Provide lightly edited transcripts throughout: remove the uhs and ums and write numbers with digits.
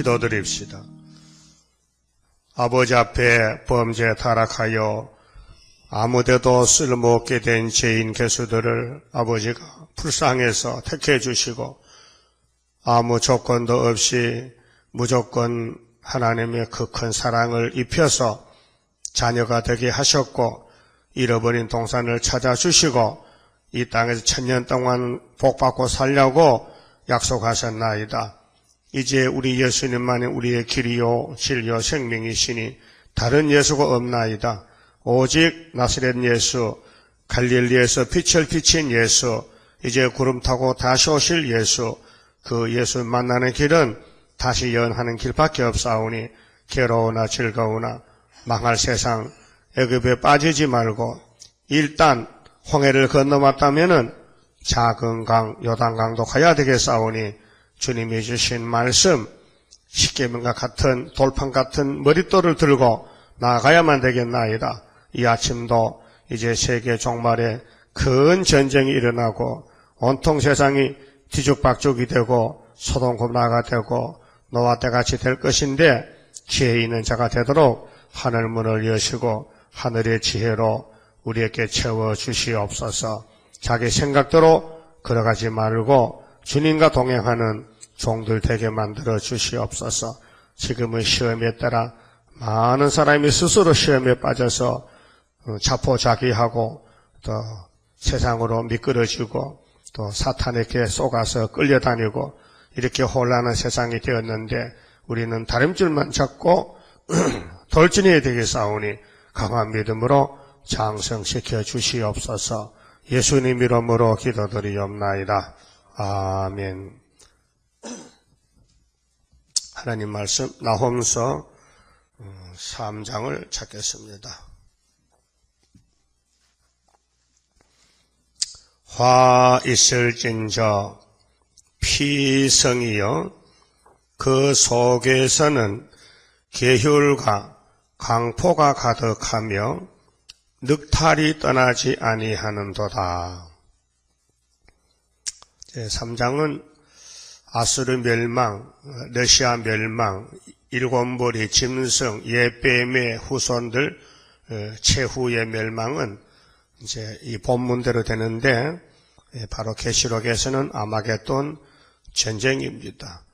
기도드립시다. 아버지 앞에 범죄에 타락하여 아무데도 쓸모없게 된 죄인 개수들을 아버지가 불쌍해서 택해 주시고 아무 조건도 없이 무조건 하나님의 그 큰 사랑을 입혀서 자녀가 되게 하셨고 잃어버린 동산을 찾아주시고 이 땅에서 1000년 동안 복받고 살려고 약속하셨나이다. 이제 우리 예수님만이 우리의 길이요 진리요 생명이시니 다른 예수가 없나이다. 오직 나사렛 예수, 갈릴리에서 빛을 비친 예수, 이제 구름 타고 다시 오실 예수, 그 예수 만나는 길은 다시 연하는 길밖에 없사오니 괴로우나 즐거우나 망할 세상 애굽에 빠지지 말고 일단 홍해를 건너왔다면은 작은 강 요단강도 가야 되겠사오니 주님이 주신 말씀 십계명과 같은 돌판 같은 머릿돌을 들고 나아가야만 되겠나이다. 이 아침도 이제 세계 종말에 큰 전쟁이 일어나고 온통 세상이 뒤죽박죽이 되고 소돔 고모라가 되고 노아 때같이 될 것인데 지혜 있는 자가 되도록 하늘 문을 여시고 하늘의 지혜로 우리에게 채워주시옵소서. 자기 생각대로 걸어가지 말고 주님과 동행하는 종들 되게 만들어 주시옵소서. 지금의 시험에 따라 많은 사람이 스스로 시험에 빠져서 자포자기하고 또 세상으로 미끄러지고 또 사탄에게 속아서 끌려다니고 이렇게 혼란한 세상이 되었는데 우리는 다림줄만 잡고 돌진해야 되겠사오니 강한 믿음으로 장성시켜 주시옵소서. 예수님 이름으로 기도드리옵나이다. 아멘. 하나님 말씀 나홈서 3장을 찾겠습니다. 화 있을진저 피성이여 그 속에서는 계율과 강포가 가득하며 늑탈이 떠나지 아니하는도다. 3장은 아수르 멸망, 러시아 멸망, 일곱머리 짐승, 예뱀의 후손들 최후의 멸망은 이제 이 본문대로 되는데 바로 계시록에서는 아마겟돈 전쟁입니다.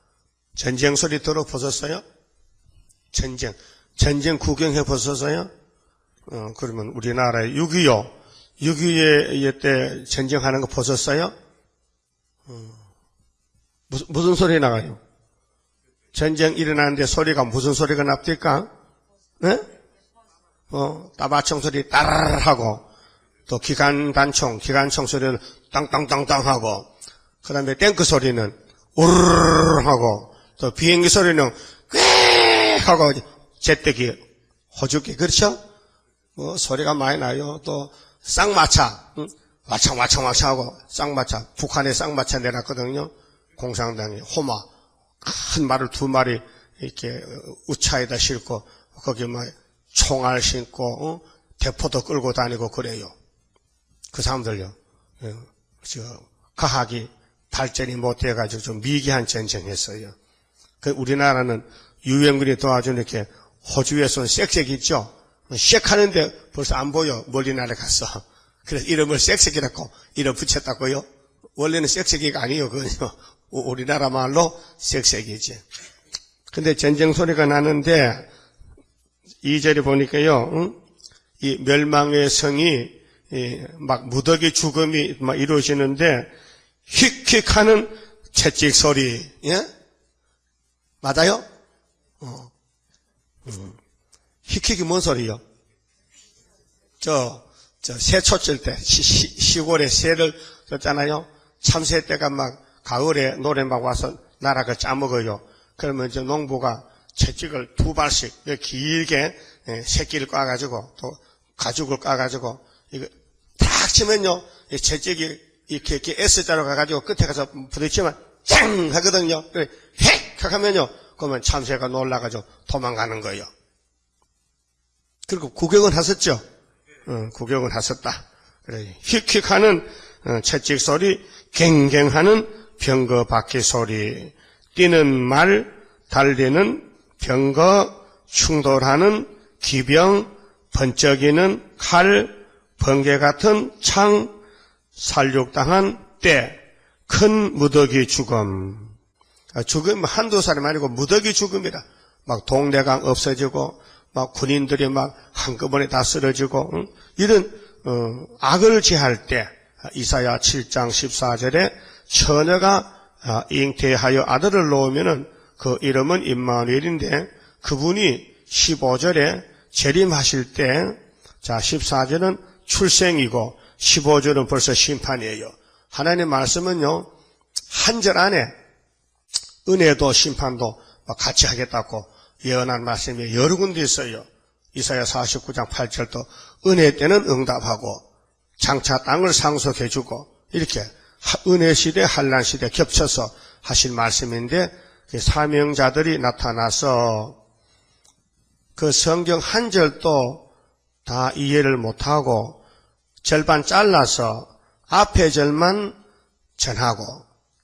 전쟁 소리 들어보셨어요? 전쟁 구경해 보셨어요? 그러면 우리나라의 6.25 때 전쟁하는 거 보셨어요? 무슨 소리 나가요? 전쟁 일어나는데 소리가 무슨 소리가 납니까? 네? 따바총 소리 따라라 하고 또 기관총 소리는 땅땅땅땅 하고 그 다음에 탱크 소리는 우르르 하고 또 비행기 소리는 꽤 하고 제때기 호주기 그렇죠? 소리가 많이 나요. 또 쌍마차 와창 하고 쌍마차 북한에 쌍마차 내놨거든요. 공산당이 호마 큰 말을 2마리 이렇게 우차에다 싣고 거기 막 총알 신고 대포도 끌고 다니고 그래요. 그 사람들요. 과학이 발전이 못해가지고 좀 미개한 전쟁했어요. 그 우리나라는 유엔군이 도와준 이렇게 호주에서 쌕쌕 있죠. 쌕하는데 벌써 안 보여. 멀리 나라 갔어. 그래서 이름을 쌕쌕이라고 이름 붙였다고요. 원래는 쌕쌕이가 아니에요. 그거요. 우리나라 말로 쌕쌕이지. 근데 전쟁 소리가 나는데 2절에 보니까요. 이 멸망의 성이 막 무더기 죽음이 막 이루어지는데 휙휙하는 채찍 소리. 예? 맞아요? 휙휙이 뭔 소리요? 새 쳤을 때 시골에 새를 줬잖아요. 참새 때가 막 가을에 노래 막 와서 나라가 짜먹어요. 그러면 이제 농부가 채찍을 2발씩 길게 새끼를 까가지고 또 가죽을 까가지고 이거 탁 치면요, 이 채찍이 이렇게 S자로 가가지고 끝에 가서 부딪히면 짱 하거든요. 그래 헥 하면요, 그러면 참새가 놀라가지고 도망가는 거예요. 그리고 구경은 하셨죠? 구경은 하셨다. 그래 휙휙하는 채찍 소리, 갱갱하는 병거 바퀴 소리, 뛰는 말, 달리는 병거, 충돌하는 기병, 번쩍이는 칼, 번개 같은 창, 살육당한 때, 큰 무더기 죽음. 죽음 한두 사람이 아니고 무더기 죽음이라. 막 동네강 없어지고, 막 군인들이 막 한꺼번에 다 쓰러지고, 이런 악을 제할 때, 이사야 7장 14절에 처녀가 잉태하여 아들을 놓으면은 그 이름은 임마누엘인데, 그분이 15절에 재림하실 때, 자 14절은 출생이고 15절은 벌써 심판이에요. 하나님의 말씀은요, 한 절 안에 은혜도 심판도 같이 하겠다고 예언한 말씀이 여러 군데 있어요. 이사야 49장 8절도 은혜 때는 응답하고 장차 땅을 상속해주고 이렇게 은혜 시대, 환난 시대 겹쳐서 하실 말씀인데, 사명자들이 나타나서 그 성경 한 절도 다 이해를 못하고 절반 잘라서 앞에 절만 전하고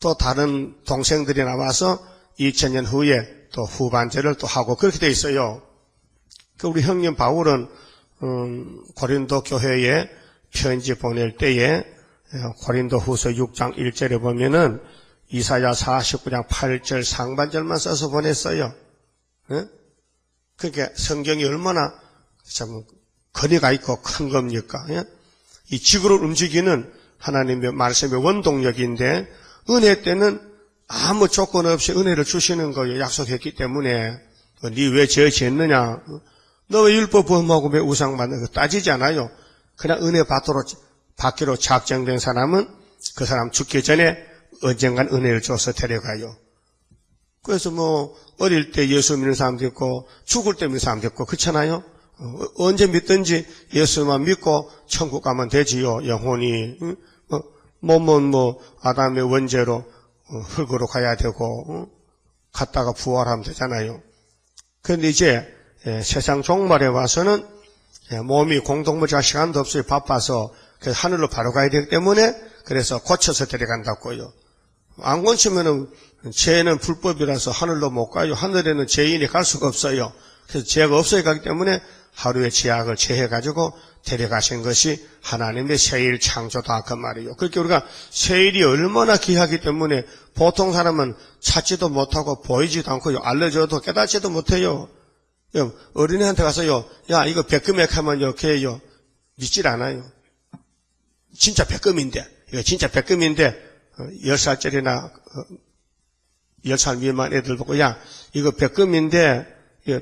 또 다른 동생들이 나와서 2000년 후에 또 후반절을 또 하고 그렇게 돼 있어요. 우리 형님 바울은 고린도 교회에 편지 보낼 때에 고린도 후서 6장 1절에 보면은 이사야 49장 8절 상반절만 써서 보냈어요. 그러니까 성경이 얼마나 참 거리가 있고 큰 겁니까? 이 지구를 움직이는 하나님의 말씀의 원동력인데, 은혜 때는 아무 조건 없이 은혜를 주시는 거예요. 약속했기 때문에. 니 왜 죄 지었느냐? 너 왜 율법 범하고 왜 우상 받는 거 따지지 않아요. 그냥 은혜 받기로 작정된 사람은 그 사람 죽기 전에 언젠간 은혜를 줘서 데려가요. 그래서 뭐 어릴 때 예수 믿는 사람도 있고 죽을 때 믿는 사람도 있고 그렇잖아요. 언제 믿든지 예수만 믿고 천국 가면 되지요. 영혼이 몸은 뭐 아담의 원죄로 흙으로 가야 되고 갔다가 부활하면 되잖아요. 그런데 이제 세상 종말에 와서는 몸이 공동묘지할 시간도 없어요. 바빠서 그래서 하늘로 바로 가야 되기 때문에 그래서 고쳐서 데려간다고요. 안 고치면은 죄는 불법이라서 하늘로 못 가요. 하늘에는 죄인이 갈 수가 없어요. 그래서 죄가 없어야 가기 때문에 하루의 죄악을 제해가지고 데려가신 것이 하나님의 새일 창조다 그 말이에요. 그렇게 우리가 새일이 얼마나 귀하기 때문에 보통 사람은 찾지도 못하고 보이지도 않고요. 알려줘도 깨닫지도 못해요. 어린애한테 가서요, 야 이거 백금액 하면요, 걔요 믿질 않아요. 진짜 백금인데, 이거 진짜 백금인데 10살짜리나 10살 미만 애들 보고, 야 이거 백금인데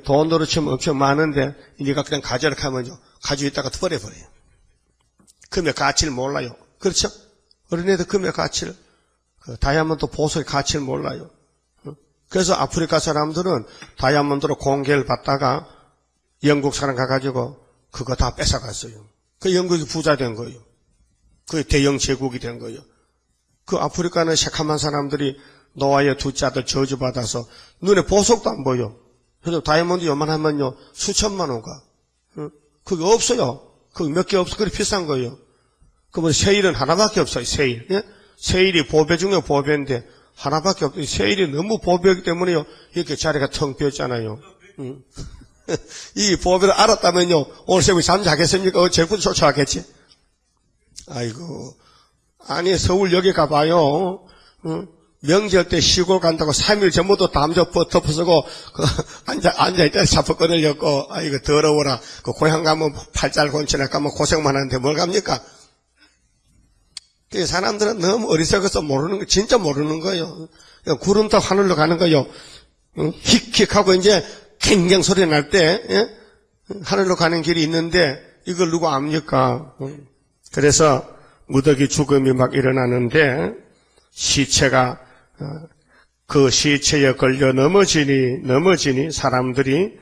돈으로 치면 엄청 많은데 네가 그냥 가져라 하면요, 가지고 있다가 버려버려요. 금의 가치를 몰라요. 그렇죠? 어린애들 금의 가치를, 다이아몬드 보석의 가치를 몰라요. 그래서 아프리카 사람들은 다이아몬드로 공개를 받다가 영국 사람 가가지고 그거 다 뺏어갔어요. 그 영국이 부자 된 거예요. 그 대영 제국이 된 거예요. 그 아프리카는 새카만 사람들이 노아의 둘째 아들 저주받아서 눈에 보석도 안 보여. 그래서 다이아몬드 요만하면요 수천만 원가. 그게 없어요. 그게 몇 개 없어. 그게 비싼 거예요. 그러면 세일은 하나밖에 없어요. 세일. 예? 세일이 보배 중에 보배인데 하나밖에 없어요. 세일이 너무 보배이기 때문에요, 이렇게 자리가 텅 비었잖아요. 이 보배를 알았다면요, 오늘 새벽에 잠 자겠습니까? 제국도 쫓아가겠지. 아이고, 아니 서울역에 가봐요. 명절 때 시골 간다고 3일 전부터 담요 덮어쓰고 앉아있다 사포 끊으려고, 아이고 더러워라. 그 고향 가면 팔잘 곤치나 가면 고생만 하는데 뭘 갑니까? 그 사람들은 너무 어리석어서 모르는 거, 진짜 모르는 거예요. 구름 타고 하늘로 가는 거요. 힉힉하고 이제 갱갱 소리 날 때, 하늘로 가는 길이 있는데 이걸 누가 압니까? 그래서 무더기 죽음이 막 일어나는데 시체가 그 시체에 걸려 넘어지니 사람들이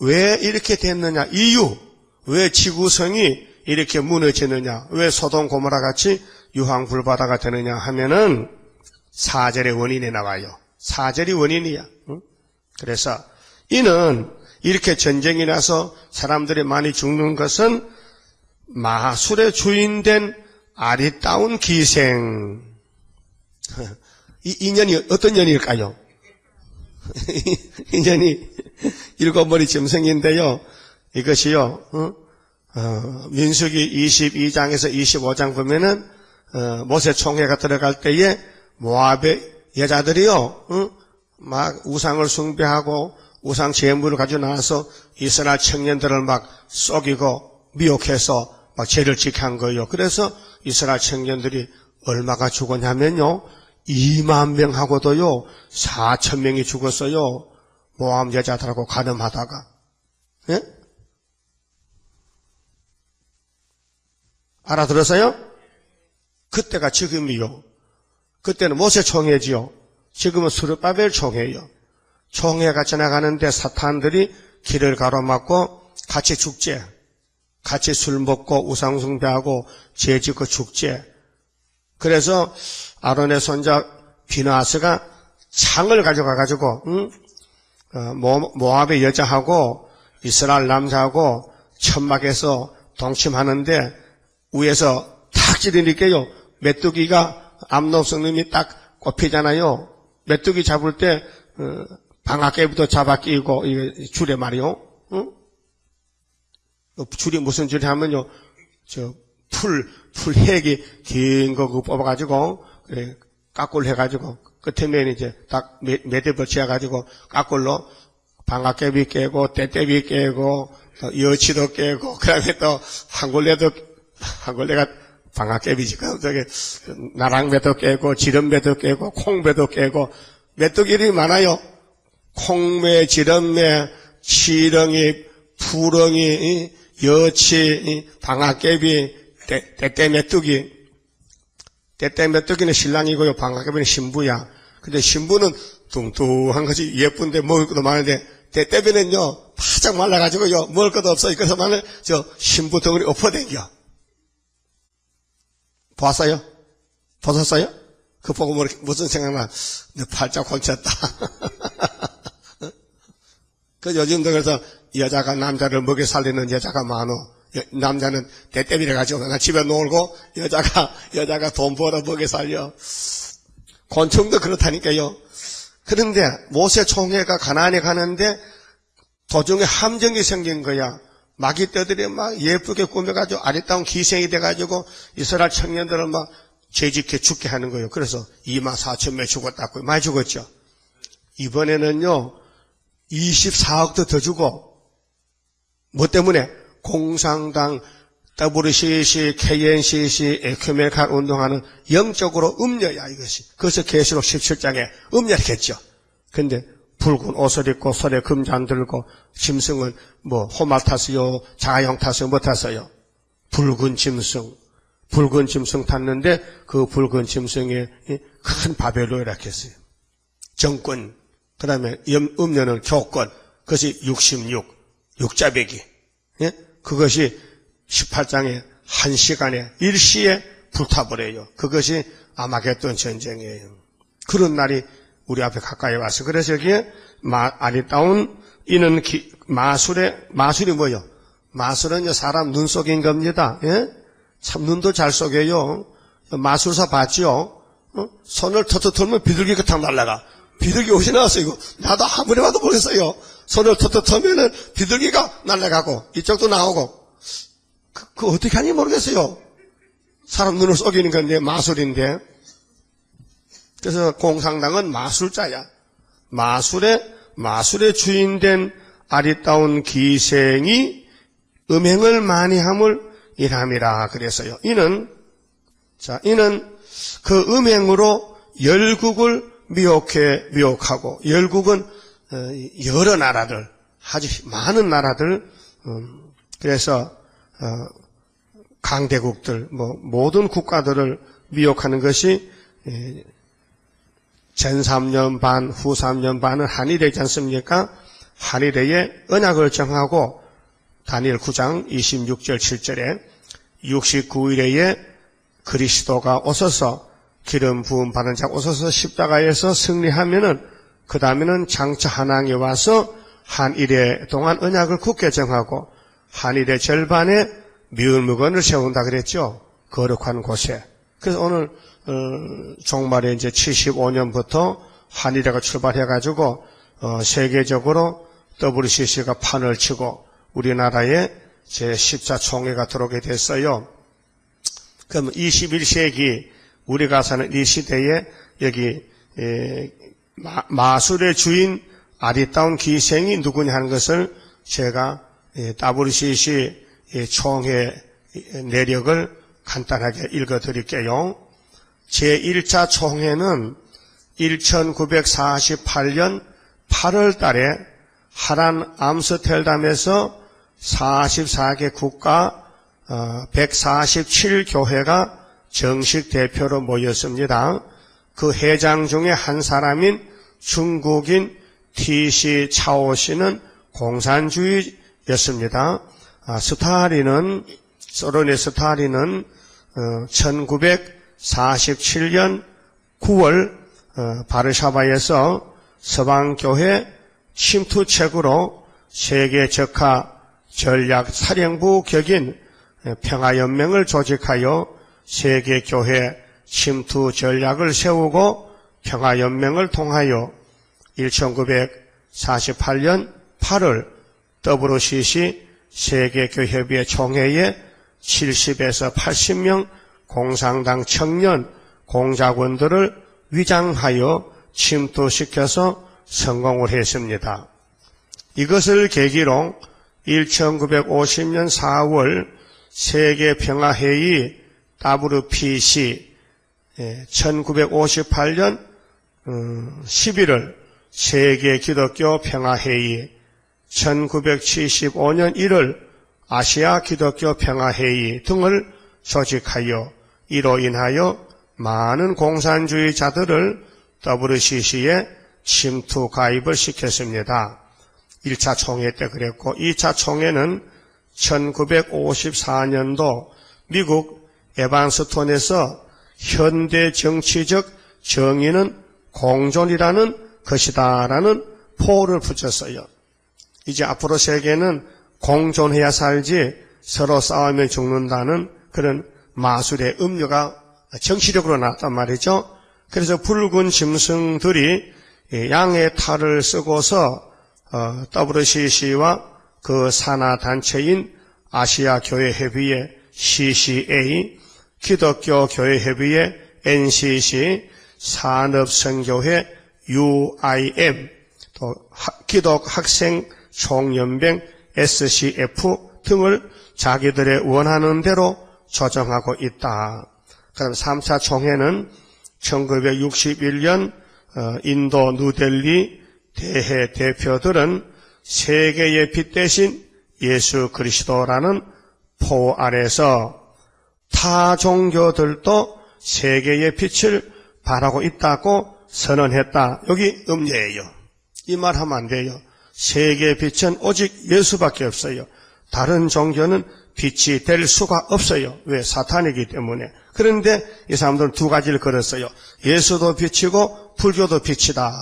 왜 이렇게 됐느냐, 이유, 왜 지구성이 이렇게 무너지느냐, 왜 소돔 고모라 같이 유황불바다가 되느냐 하면은 4절의 원인이 나와요. 4절이 원인이야. 그래서 이는 이렇게 전쟁이 나서 사람들이 많이 죽는 것은 마술의 주인된 아리따운 기생. 이 인연이 어떤 년일까요? 인연이 일곱 머리 짐승인데요. 이것이요, 민수기 22장에서 25장 보면은, 모세 총회가 들어갈 때에 모압의 여자들이요, 막 우상을 숭배하고 우상 제물을 가지고 나와서 이스라엘 청년들을 막 속이고 미혹해서 막 죄를 지게 한 거예요. 그래서 이스라엘 청년들이 얼마가 죽었냐면요, 2만 명하고도요, 4천 명이 죽었어요. 모압 여자들하고 가늠하다가. 예? 알아들었어요? 그때가 지금이요. 그때는 모세 총회지요. 지금은 스룹바벨 총회예요. 총회가 지나가는데 사탄들이 길을 가로막고 같이 축제, 같이 술 먹고 우상 숭배하고 죄 짓고 축제. 그래서 아론의 손자 비느하스가 창을 가져가가지고 모압의 여자하고 이스라엘 남자하고 천막에서 동침하는데 위에서 탁 찌르니까요, 메뚜기가 암놈 성님이 딱 꼽히잖아요. 메뚜기 잡을 때 방아깨부터 잡아 끼고 줄에 말이요. 줄이 무슨 줄이 하면요, 풀 핵이 긴 거 그거 뽑아가지고 까꿀 해가지고 끝에 맨 이제 딱 매대 붙여가지고 까꿀로 방아깨비 깨고 떼떼비 깨고 또 여치도 깨고 그다음에 또 한골레가 방아깨비지. 저기 나랑배도 깨고 지름배도 깨고 콩배도 깨고 메뚜기들이 많아요. 콩매, 지름매, 치렁이, 푸렁이, 여치, 방아깨비, 떼떼메뚜기. 떼떼메뚜기는 신랑이고요. 방아깨비는 신부야. 근데 신부는 뚱뚱한 것이 예쁜데 먹을 것도 많은데 떼떼비는요 바짝 말라가지고요 먹을 것도 없어. 그래서만은 신부 덩어리 엎어댕겨. 봤어요? 보셨어요? 그 보고 무슨 생각나? 내 팔짝 곤쳤다. 그 요즘도 그래서 여자가 남자를 먹여 살리는 여자가 많어. 남자는 떼떼비를 가지고 나 집에 놀고 여자가 돈 벌어 먹여 살려. 곤충도 그렇다니까요. 그런데 모세 총회가 가나안에 가는데 도중에 함정이 생긴 거야. 마귀떼들이 막 예쁘게 꾸며가지고 아리따운 기생이 돼가지고 이스라엘 청년들을 막 죄짓게 죽게 하는 거예요. 그래서 2만 4천 명 죽었다고. 많이 죽었죠. 이번에는요 24억도 더 죽어. 뭐 때문에? 공산당, WCC, KNCC, 에큐메칼 운동하는 영적으로 음녀야 이것이. 그래서 계시록 17장에 음녀했겠죠. 근데 붉은 옷을 입고 손에 금잔 들고 짐승은 뭐 호마 탔어요, 자가용 탔어요, 뭐 탔어요? 붉은 짐승 탔는데 그 붉은 짐승에 큰 바벨론이라 했어요. 정권, 그 다음에 음녀는 교권, 그것이 66자배기. 예? 그것이 18장에 1시간에 일시에 불타버려요. 그것이 아마겟돈 전쟁이에요. 그런 날이 우리 앞에 가까이 와서. 그래서 여기에 아리따운 이는 마술이 뭐요? 마술은 사람 눈 속인 겁니다. 예? 참 눈도 잘 속여요. 마술사 봤죠? 손을 터터 털면 비둘기가 탁 날아가. 비둘기 옷이 나왔어요. 이거 나도 아무리 봐도 모르겠어요. 손을 터터 털면은 비둘기가 날아가고 이쪽도 나오고. 그 어떻게 하는지 모르겠어요. 사람 눈을 속이는 건데 마술인데. 그래서 공산당은 마술자야. 마술의 주인된 아리따운 기생이 음행을 많이 함을 일함이라 그랬어요. 이는 그 음행으로 열국을 미혹하고, 열국은 여러 나라들, 아주 많은 나라들, 그래서 강대국들, 모든 국가들을 미혹하는 것이 전 3년 반, 후 3년 반은 한일회지 않습니까? 한일회에 언약을 정하고 다니엘 9장 26절 7절에 69일에 그리스도가 오셔서 기름 부음 받은 자가 오셔서 십자가에서 승리하면은 그 다음에는 장차 한왕이 와서 한일회 동안 언약을 굳게 정하고 한일회 절반에 미운 물건을 세운다 그랬죠. 거룩한 곳에. 그래서 오늘 종말에 이제 75년부터 한일회가 출발해가지고 세계적으로 WCC가 판을 치고 우리나라에 제14총회가 들어오게 됐어요. 그럼 21세기 우리가 사는 이 시대에 여기 마술의 주인 아리따운 기생이 누구냐 하는 것을 제가 WCC 총회 내력을 간단하게 읽어드릴게요. 제1차 총회는 1948년 8월 달에 하란 암스테르담에서 44개 국가 147교회가 정식 대표로 모였습니다. 그 회장 중에 한 사람인 중국인 TC 차오 씨는 공산주의였습니다. 소련의 스탈린은 1947년 9월 바르샤바에서 서방교회 침투책으로 세계 적화 전략 사령부 격인 평화연맹을 조직하여 세계교회 침투 전략을 세우고 평화연맹을 통하여 1948년 8월 WCC 세계교회협의회 총회에 70에서 80명 공산당 청년 공작원들을 위장하여 침투시켜서 성공을 했습니다. 이것을 계기로 1950년 4월 세계평화회의 WPC, 1958년 11월 세계기독교 평화회의, 1975년 1월 아시아 기독교 평화회의 등을 조직하여 이로 인하여 많은 공산주의자들을 WCC에 침투 가입을 시켰습니다. 1차 총회 때 그랬고 2차 총회는 1954년도 미국 에반스톤에서 현대 정치적 정의는 공존이라는 것이다라는 포를 붙였어요. 이제 앞으로 세계는 공존해야 살지 서로 싸우면 죽는다는 그런 마술의 음료가 정치력으로 나왔단 말이죠. 그래서 붉은 짐승들이 양의 탈을 쓰고서 WCC와 그 산하 단체인 아시아 교회 협의회 CCA, 기독교 교회 협의회 NCC, 산업선교회 UIM, 또 기독학생 총연맹 SCF 등을 자기들의 원하는 대로 조정하고 있다. 그다음 3차 총회는 1961년 인도 누델리 대회 대표들은 세계의 빛 대신 예수 그리스도라는 포 아래서 타 종교들도 세계의 빛을 발하고 있다고 선언했다. 여기 음례예요. 이 말 하면 안 돼요. 세계의 빛은 오직 예수밖에 없어요. 다른 종교는 빛이 될 수가 없어요. 왜? 사탄이기 때문에. 그런데 이 사람들은 두 가지를 걸었어요. 예수도 빛이고 불교도 빛이다.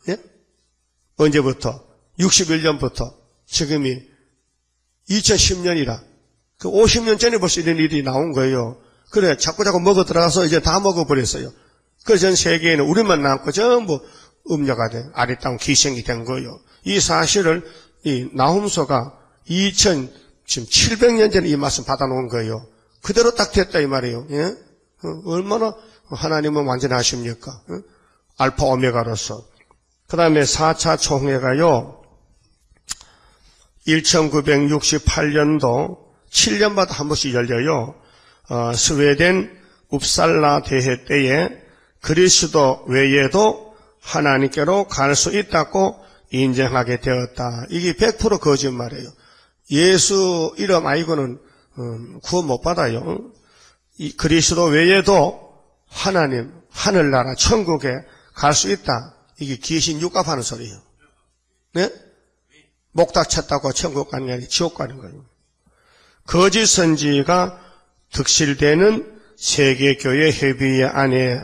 예? 언제부터? 61년부터. 지금이 2010년이라. 그 50년 전에 벌써 이런 일이 나온 거예요. 그래, 자꾸 먹어 들어가서 이제 다 먹어버렸어요. 그래서 전 세계에는 우리만 남고 전부 음료가 된, 아리따운 기생이 된 거예요. 이 사실을, 이 나훔소가 700년 전에 이 말씀 받아놓은 거예요. 그대로 딱 됐다, 이 말이에요. 예? 얼마나 하나님은 완전하십니까? 알파 오메가로서. 그 다음에 4차 총회가요, 1968년도 7년마다 한 번씩 열려요. 스웨덴 웁살라 대회 때에 그리스도 외에도 하나님께로 갈 수 있다고 인정하게 되었다. 이게 100% 거짓말이에요. 예수 이름 아니고는 구원 못 받아요. 이 그리스도 외에도 하나님, 하늘나라, 천국에 갈 수 있다. 이게 귀신 육갑하는 소리예요. 네? 목닥 쳤다고 천국 가는 게 아니라 지옥 가는 거예요. 거짓 선지가 득실되는 세계교회 협의회 안에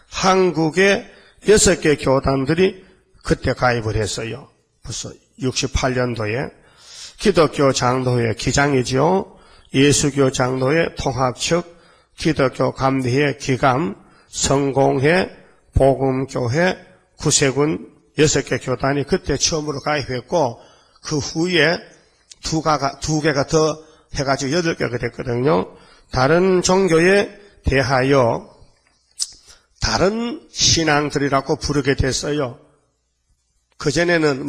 한국의 6개 교단들이 그때 가입을 했어요. 벌써 68년도에. 기독교 장로회 기장이죠. 예수교 장로회 통합측, 기독교 감리회 기감, 성공회, 복음교회, 구세군 6개 교단이 그때 처음으로 가입했고, 그 후에 두 개가 더 해가지고 8개가 됐거든요. 다른 종교에 대하여 다른 신앙들이라고 부르게 됐어요. 그전에는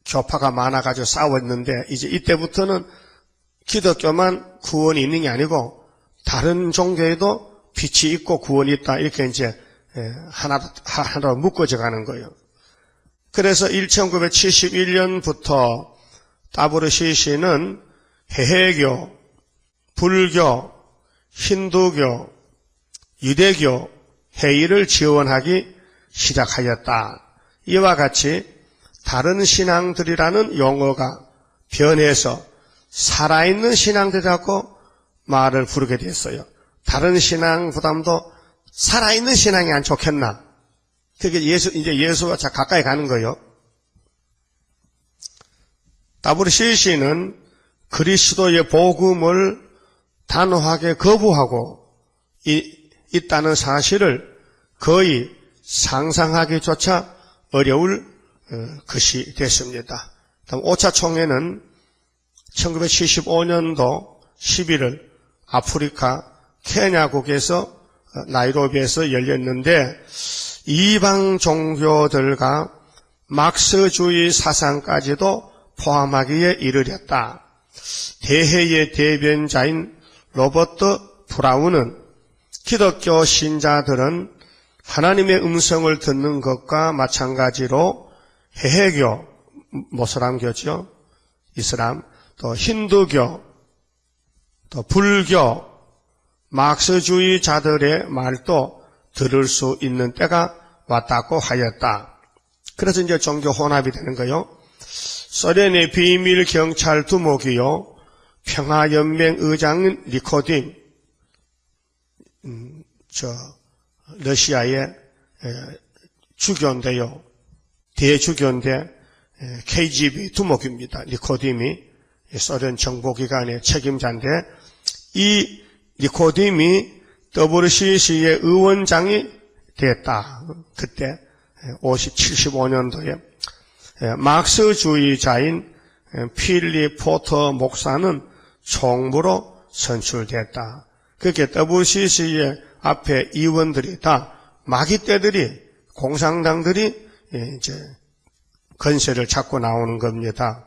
교파가 많아가지고 싸웠는데, 이제 이때부터는 기독교만 구원이 있는 게 아니고, 다른 종교에도 빛이 있고 구원이 있다. 이렇게 이제 하나로 묶어져 가는 거예요. 그래서 1971년부터 WCC는 해외교, 불교, 힌두교, 유대교 회의를 지원하기 시작하였다. 이와 같이 다른 신앙들이라는 용어가 변해서 살아있는 신앙들이라고 말을 부르게 됐어요. 다른 신앙보다도 살아있는 신앙이 안 좋겠나? 그게 이제 예수와 가까이 가는 거예요. WCC는 그리스도의 복음을 단호하게 거부하고 있다는 사실을 거의 상상하기조차 어려울 것이 됐습니다. 다음 5차 총회는 1975년도 11월 아프리카 케냐국에서 나이로비에서 열렸는데, 이방 종교들과 막스주의 사상까지도 포함하기에 이르렀다. 대회의 대변자인 로버트 브라운은 기독교 신자들은 하나님의 음성을 듣는 것과 마찬가지로 해외교, 모슬람교죠, 이슬람, 또 힌두교, 또 불교, 막스주의자들의 말도 들을 수 있는 때가 왔다고 하였다. 그래서 이제 종교 혼합이 되는 거요. 소련의 비밀 경찰 두목이요, 평화연맹 의장인 니코딘, 러시아의 주교인데요, 대주교인데 KGB 두목입니다. 니코딘이 소련 정보기관의 책임자인데, 이 니코딘이 WCC의 의원장이 됐다. 그때 75년도에 막스주의자인 필립 포터 목사는 총무로 선출됐다. 그렇게 WCC의 앞에 의원들이 다 마귀떼들이, 공산당들이 이제 건세를 잡고 나오는 겁니다.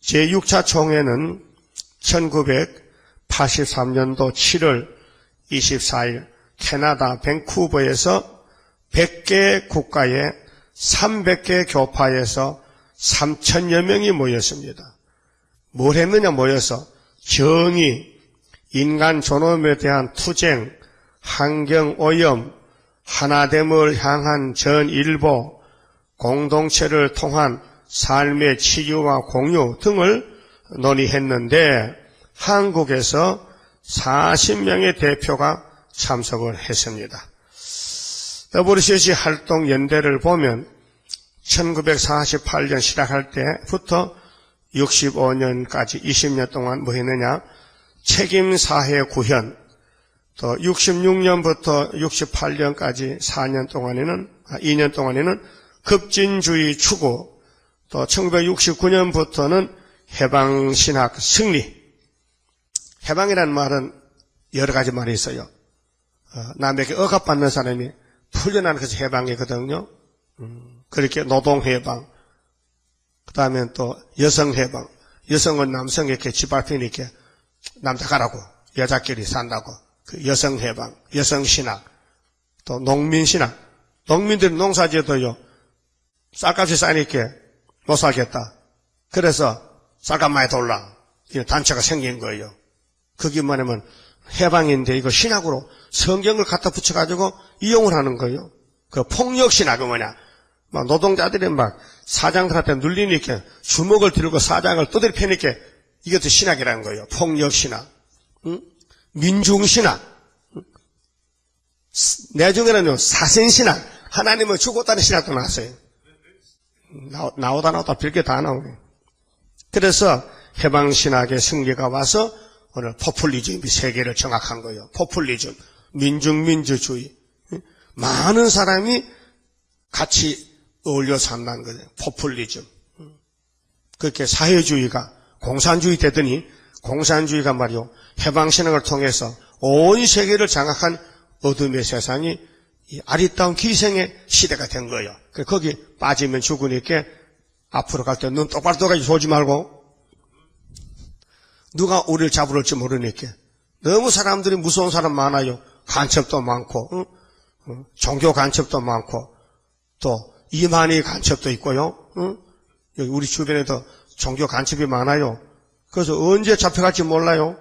제6차 총회는 1983년도 7월 24일 캐나다 밴쿠버에서 100개 국가의 300개 교파에서 3,000여 명이 모였습니다. 뭘 했느냐 모여서 정의, 인간 존엄에 대한 투쟁, 환경오염, 하나됨을 향한 전일보, 공동체를 통한 삶의 치유와 공유 등을 논의했는데, 한국에서 40명의 대표가 참석을 했습니다. WCC 활동 연대를 보면 1948년 시작할 때부터 65년까지 20년 동안 뭐 했느냐, 책임사회 구현, 또 66년부터 68년까지 2년 동안에는 급진주의 추구, 또 1969년부터는 해방신학 승리. 해방이라는 말은 여러 가지 말이 있어요. 남에게 억압받는 사람이 풀려나는 것이 해방이거든요. 그렇게 노동해방, 그 다음에 또 여성해방. 여성은 남성에게 짓밟히니 이렇게 남자 가라고, 여자끼리 산다고. 그 여성해방, 여성신학, 또 농민신학. 농민들이 농사지어도요, 쌀값이 싸니까 못 살겠다. 그래서 쌀값 많이 돌라. 이런 단체가 생긴 거예요. 그게 뭐냐면 해방인데 이거 신학으로 성경을 갖다 붙여가지고 이용을 하는 거예요. 그 폭력신학은 뭐냐. 막 노동자들이 막 사장들한테 눌리니까 주먹을 들고 사장을 떠들이 패니까 이것도 신학이라는 거예요. 폭력신학. 응? 민중신학. 내중에는요, 사생신학. 하나님을 죽었다는 신학도 나왔어요. 나오다 별게 다 나오네. 그래서 해방신학의 승리가 와서 오늘 포퓰리즘이 세계를 정확한 거예요. 포퓰리즘, 민중민주주의. 많은 사람이 같이 어울려 산다는 거죠. 포퓰리즘. 그렇게 사회주의가 공산주의 되더니 공산주의가 말이요. 해방신앙을 통해서 온 세계를 장악한 어둠의 세상이 이 아리따운 기생의 시대가 된 거예요. 거기 빠지면 죽으니까 앞으로 갈 때 눈 똑바로 떠가지고 쏘지 말고 누가 우리를 잡으럴지 모르니까 너무 사람들이 무서운 사람 많아요. 간첩도 많고 종교 간첩도 많고 또 이만희 간첩도 있고요. 여기 우리 주변에도 종교 간첩이 많아요. 그래서 언제 잡혀갈지 몰라요.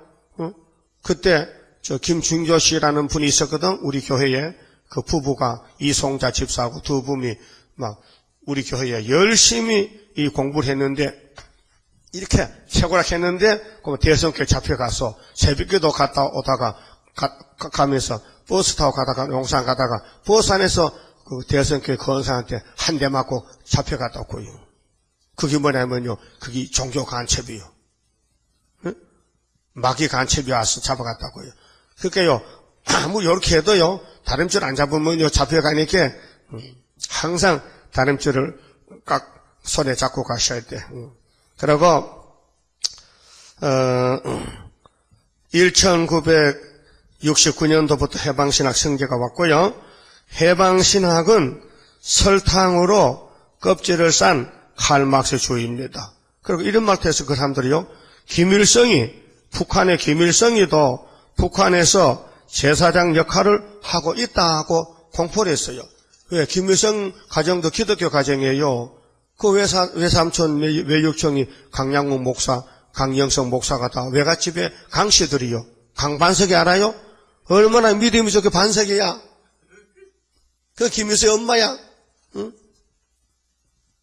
그때 저 김준교 씨라는 분이 있었거든. 우리 교회에 그 부부가 이송자 집사하고 두 분이 막 우리 교회에 열심히 이 공부를 했는데 이렇게 최고락 했는데 대성교회 잡혀가서 새벽에도 갔다 오다가 가면서 버스 타고 가다가 용산 가다가 버스 안에서 그 대성교회 권사한테 한 대 맞고 잡혀갔다고요. 그게 뭐냐면요. 그게 종교 간첩이요. 응? 마귀 간첩이 와서 잡아갔다고요. 그러니까요. 아무 요렇게 해도요. 다림줄 안 잡으면요. 잡혀가니까 항상 다림줄을 깍 손에 잡고 가셔야 돼. 그리고 1969년도부터 해방신학 성제가 왔고요. 해방신학은 설탕으로 껍질을 싼 칼막스주의입니다. 그리고 이런 말도 해서 그 사람들이요. 김일성이 북한의 김일성이도 북한에서 제사장 역할을 하고 있다고 공포를 했어요. 왜? 김일성 가정도 기독교 가정이에요. 그 외삼촌 외육촌이 강양무 목사, 강영석 목사가 다 외갓집에 강씨들이요. 강반석이 알아요? 얼마나 믿음이 좋게 반석이야. 그 김일성의 엄마야. 응?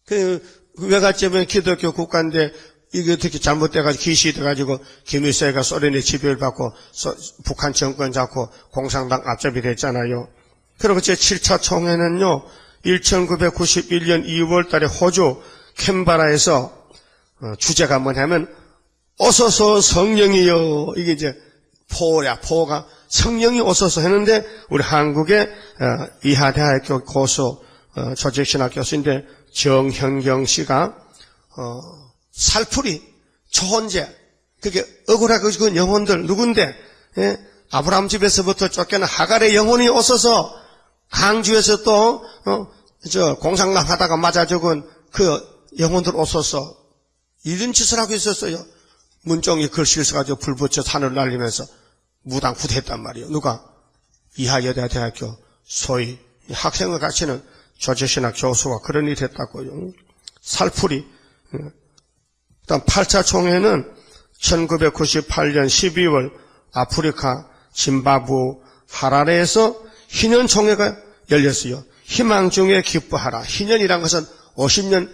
그 외갓집은 기독교 국가인데 이게 어떻게 잘못돼가지고 기시 돼가지고 김일성이가 소련의 지배를 받고 북한 정권 잡고 공산당 앞잡이 됐잖아요. 그리고 제 7차 총회는요. 1991년 2월 달에 호주 캔버라에서 주제가 뭐냐면 오소서 성령이요. 이게 이제 포가 성령이 오소서 했는데 우리 한국의 이하대학교 고수 조직신학 교수인데 정현경 씨가 살풀이 초혼제 그게 억울하고 그 영혼들 누군데 예? 아브라함 집에서부터 쫓겨난 하갈의 영혼이 오소서 강주에서 또 공산당 하다가 맞아 죽은 그 영혼들 오소서 이런 짓을 하고 있었어요. 문종이 글씨를 써가지고 불 붙여 산을 날리면서 무당 후퇴했단 말이에요. 누가? 이하여대대학교 소위 학생을 가르치는 조직신학 교수가 그런 일을 했다고요. 살풀이. 그다음 8차 총회는 1998년 12월 아프리카 짐바브 하라레에서 희년총회가 열렸어요. 희망 중에 기뻐하라. 희년이란 것은 50년,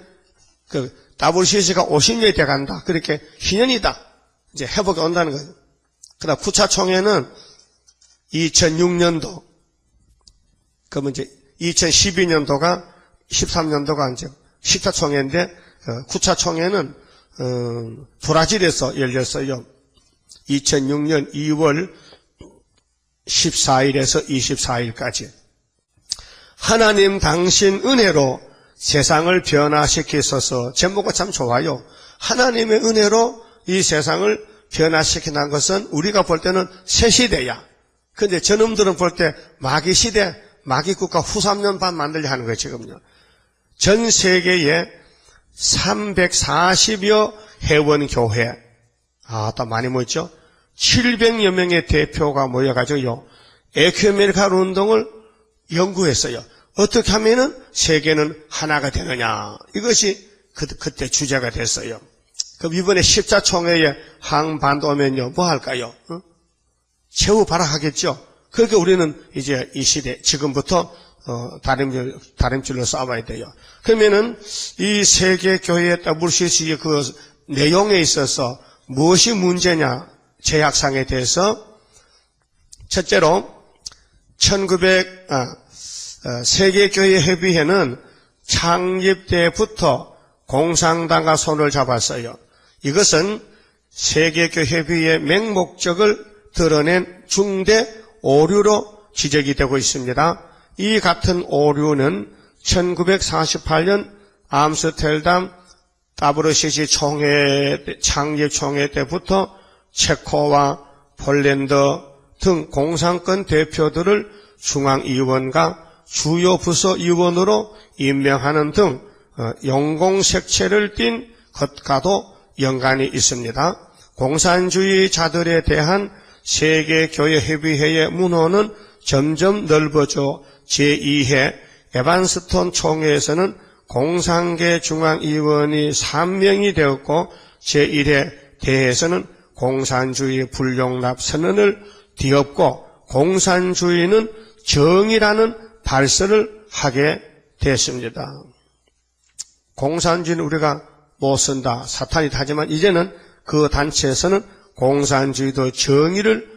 WCC가 50년이 돼간다. 그렇게 희년이다. 이제 회복이 온다는 거예요. 그 다음 9차 총회는 2006년도, 그러면 이제 2012년도가, 13년도가 이제 10차 총회인데, 9차 총회는, 브라질에서 열렸어요. 2006년 2월 14일에서 24일까지. 하나님 당신 은혜로 세상을 변화시키소서. 제목은 참 좋아요. 하나님의 은혜로 이 세상을 변화시키는 것은 우리가 볼 때는 새 시대야. 근데 저놈들은 볼 때 마귀 시대, 마귀 국가 후 3년 반 만들려 하는 거예요, 지금요. 전 세계에 340여 회원교회, 또 많이 모였죠? 700여 명의 대표가 모여가지고요, 에큐메니칼 운동을 연구했어요. 어떻게 하면은 세계는 하나가 되느냐. 이것이 그때 주제가 됐어요. 그럼 이번에 10차 총회에 항반도 오면요, 뭐 할까요? 최후 발악하겠죠? 그러니까 우리는 이제 이 시대, 지금부터, 다림줄로 싸워야 돼요. 그러면은 이 세계 교회에 물실 수 있는 그 내용에 있어서 무엇이 문제냐? 제약상에 대해서 첫째로 세계교회협의회는 창립 때부터 공산당과 손을 잡았어요. 이것은 세계교회협의회의 맹목적을 드러낸 중대 오류로 지적이 되고 있습니다. 이 같은 오류는 1948년 암스테르담 WCC 창립 총회 때부터 체코와 폴란드 등 공산권 대표들을 중앙위원과 주요 부서위원으로 임명하는 등 용공색채를 띤 것과도 연관이 있습니다. 공산주의자들에 대한 세계교회협의회의 문호는 점점 넓어져 제2회 에반스톤 총회에서는 공산계 중앙위원이 3명이 되었고 제1회 대회에서는 공산주의 불용납 선언을 뒤엎고 공산주의는 정의라는 발설을 하게 됐습니다. 공산주의는 우리가 못 쓴다, 사탄이 하지만 이제는 그 단체에서는 공산주의도 정의를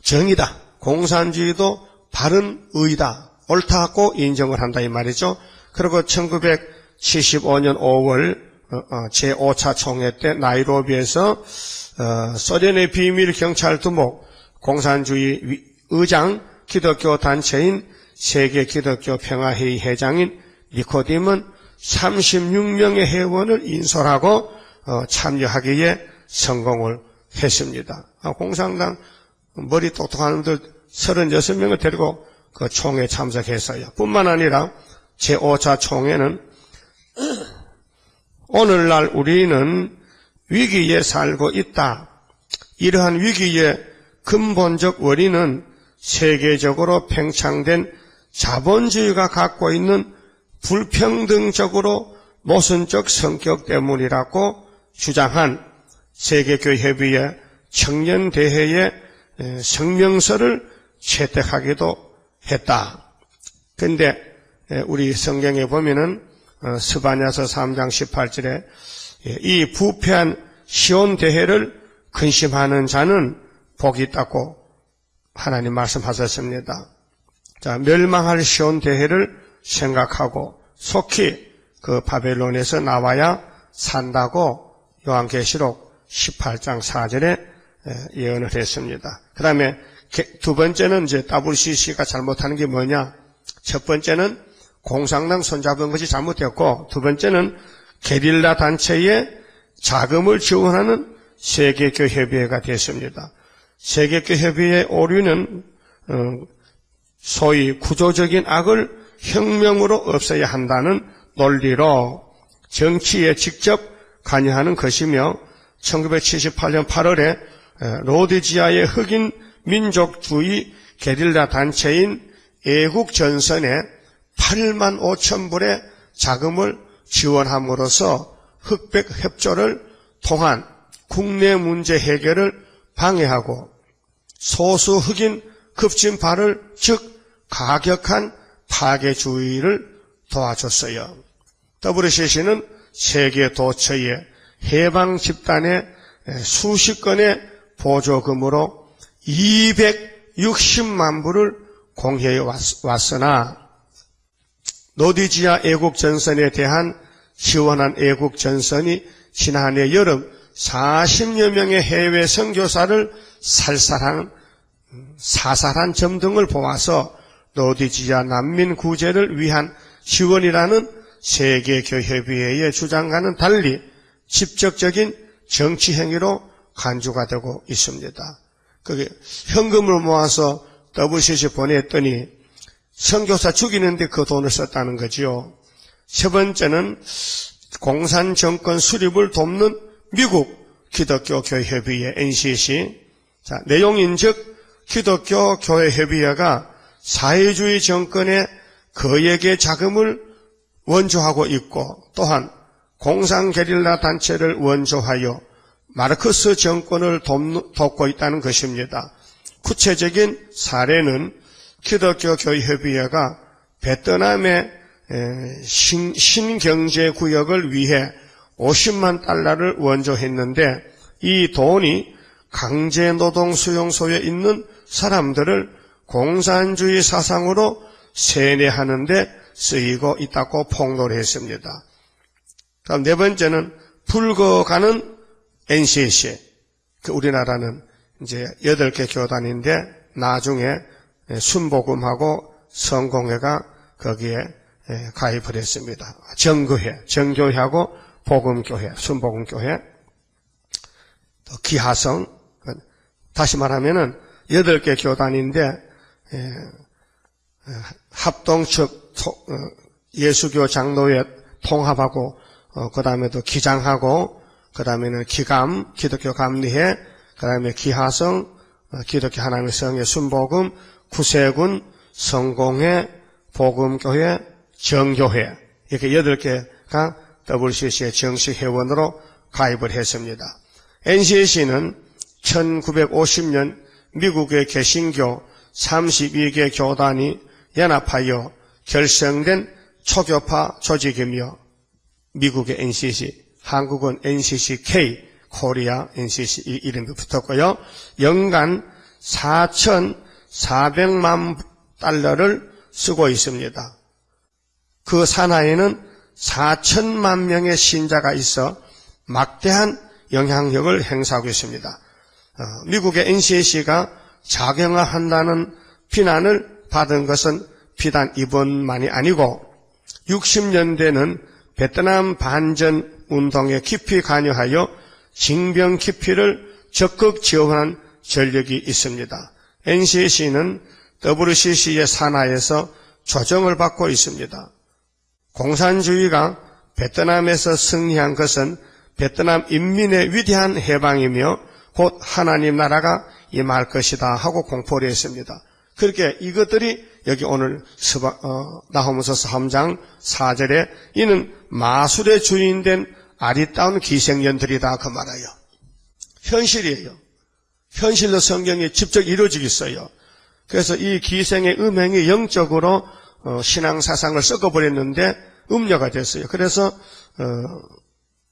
정의다. 공산주의도 바른 의다. 옳다고 인정을 한다 이 말이죠. 그리고 1975년 5월 제5차 총회 때 나이로비에서 소련의 비밀 경찰 두목 공산주의 의장 기독교 단체인 세계 기독교 평화회의 회장인 니코딤은 36명의 회원을 인솔하고 참여하기에 성공을 했습니다. 공산당 머리 똑똑한 분들 36명을 데리고 그 총회에 참석했어요. 뿐만 아니라 제5차 총회는 오늘날 우리는 위기에 살고 있다. 이러한 위기의 근본적 원인은 세계적으로 팽창된 자본주의가 갖고 있는 불평등적으로 모순적 성격 때문이라고 주장한 세계교회협의회 청년대회의 성명서를 채택하기도 했다. 그런데 우리 성경에 보면은 스바냐서 3장 18절에 이 부패한 시온대회를 근심하는 자는 복이 있다고 하나님 말씀하셨습니다. 자, 멸망할 시온대회를 생각하고 속히 그 바벨론에서 나와야 산다고 요한계시록 18장 4절에 예언을 했습니다. 그 다음에 두 번째는 이제 WCC가 잘못하는 게 뭐냐? 첫 번째는 공산당 손잡은 것이 잘못되었고, 두 번째는 게릴라 단체에 자금을 지원하는 세계교회협의회가 됐습니다. 세계교회협의회의 오류는 소위 구조적인 악을 혁명으로 없애야 한다는 논리로 정치에 직접 관여하는 것이며 1978년 8월에 로데지아의 흑인 민족주의 게릴라 단체인 애국전선에 8만 5천 불의 자금을 지원함으로써 흑백 협조를 통한 국내 문제 해결을 방해하고 소수 흑인 급진파를 즉 가격한 파괴주의를 도와줬어요. WCC는 세계 도처의 해방 집단의 수십 건의 보조금으로 260만 불을 공개해 왔으나 로디지아 애국전선에 대한 지원한 애국전선이 지난해 여름 40여 명의 해외 선교사를 사살한 점 등을 보아서 로디지아 난민 구제를 위한 지원이라는 세계교회협의회의 주장과는 달리 직접적인 정치 행위로 간주가 되고 있습니다. 그게 현금을 모아서 WCC 보냈더니 선교사 죽이는데 그 돈을 썼다는 거지요. 세 번째는 공산 정권 수립을 돕는 미국 기독교 교회협의회 NCC. 자, 내용인즉 기독교 교회협의회가 사회주의 정권에 거액의 자금을 원조하고 있고 또한 공산 게릴라 단체를 원조하여 마르크스 정권을 돕고 있다는 것입니다. 구체적인 사례는 기독교 교회협의회가 베트남의 신경제구역을 위해 50만 달러를 원조했는데 이 돈이 강제노동 수용소에 있는 사람들을 공산주의 사상으로 세뇌하는 데 쓰이고 있다고 폭로를 했습니다. 다음 네 번째는 붉어가는 NCC. 우리나라는 이제 8개 교단인데 나중에 순복음하고 성공회가 거기에 가입을 했습니다. 정교회, 정교회하고 복음교회, 순복음교회, 또 기하성, 다시 말하면은 8개 교단인데 합동측 예수교 장로회 통합하고 그 다음에 또 기장하고 그 다음에는 기감, 기독교 감리회, 그 다음에 기하성, 기독교 하나님의 성의 순복음, 구세군, 성공회, 복음교회, 정교회 이렇게 8개가 WCC의 정식 회원으로 가입을 했습니다. NCC는 1950년 미국의 개신교 32개 교단이 연합하여 결성된 초교파 조직이며 미국의 NCC, 한국은 NCCK, 코리아 NCC 이름이 붙었고요. 연간 4,400만 달러를 쓰고 있습니다. 그 산하에는 4천만 명의 신자가 있어 막대한 영향력을 행사하고 있습니다. 미국의 NCC가 자경화한다는 비난을 받은 것은 비단 이번만이 아니고 60년대는 베트남 반전 운동에 깊이 관여하여 징병 기피를 적극 지원한 전력이 있습니다. NCC는 WCC의 산하에서 조정을 받고 있습니다. 공산주의가 베트남에서 승리한 것은 베트남 인민의 위대한 해방이며 곧 하나님 나라가 임할 것이다 하고 공포를 했습니다. 그렇게 이것들이 여기 오늘 나홈서서 3장 4절에 이는 마술의 주인된 아리따운 기생년들이다 그 말이에요. 현실이에요. 현실로 성경이 직접 이루어지겠어요. 그래서 이 기생의 음행이 영적으로 신앙사상을 섞어버렸는데 음녀가 됐어요. 그래서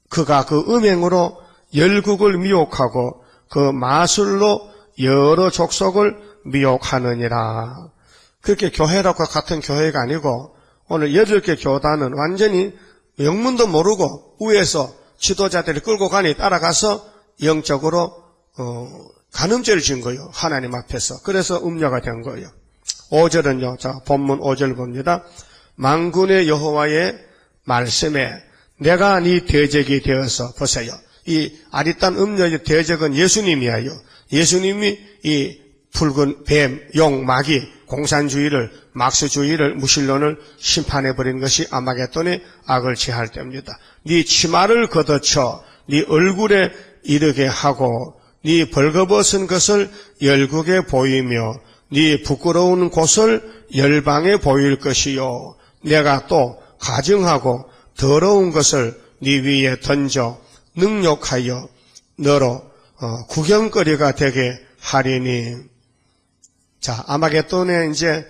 그가 그 음행으로 열국을 미혹하고 그 마술로 여러 족속을 미혹하느니라. 그렇게 교회라고 같은 교회가 아니고 오늘 8개 교단은 완전히 영문도 모르고 위에서 지도자들이 끌고 가니 따라가서 영적으로 간음죄를 지은 거예요. 하나님 앞에서. 그래서 음녀가 된 거예요. 5절은요. 자, 본문 5절 봅니다. 만군의 여호와의 말씀에 내가 네 대적이 되어서 보세요. 이 아리딴 음녀의 대적은 예수님이에요. 예수님이 이 붉은 뱀, 용, 마귀, 공산주의를, 막스주의를, 무신론을 심판해버린 것이 아마겟돈의 악을 제할 때입니다. 네 치마를 걷어쳐 네 얼굴에 이르게 하고 네 벌거벗은 것을 열국에 보이며 네 부끄러운 곳을 열방에 보일 것이요 내가 또 가증하고 더러운 것을 네 위에 던져 능욕하여 너로 구경거리가 되게 하리니. 자, 아마겟돈에 이제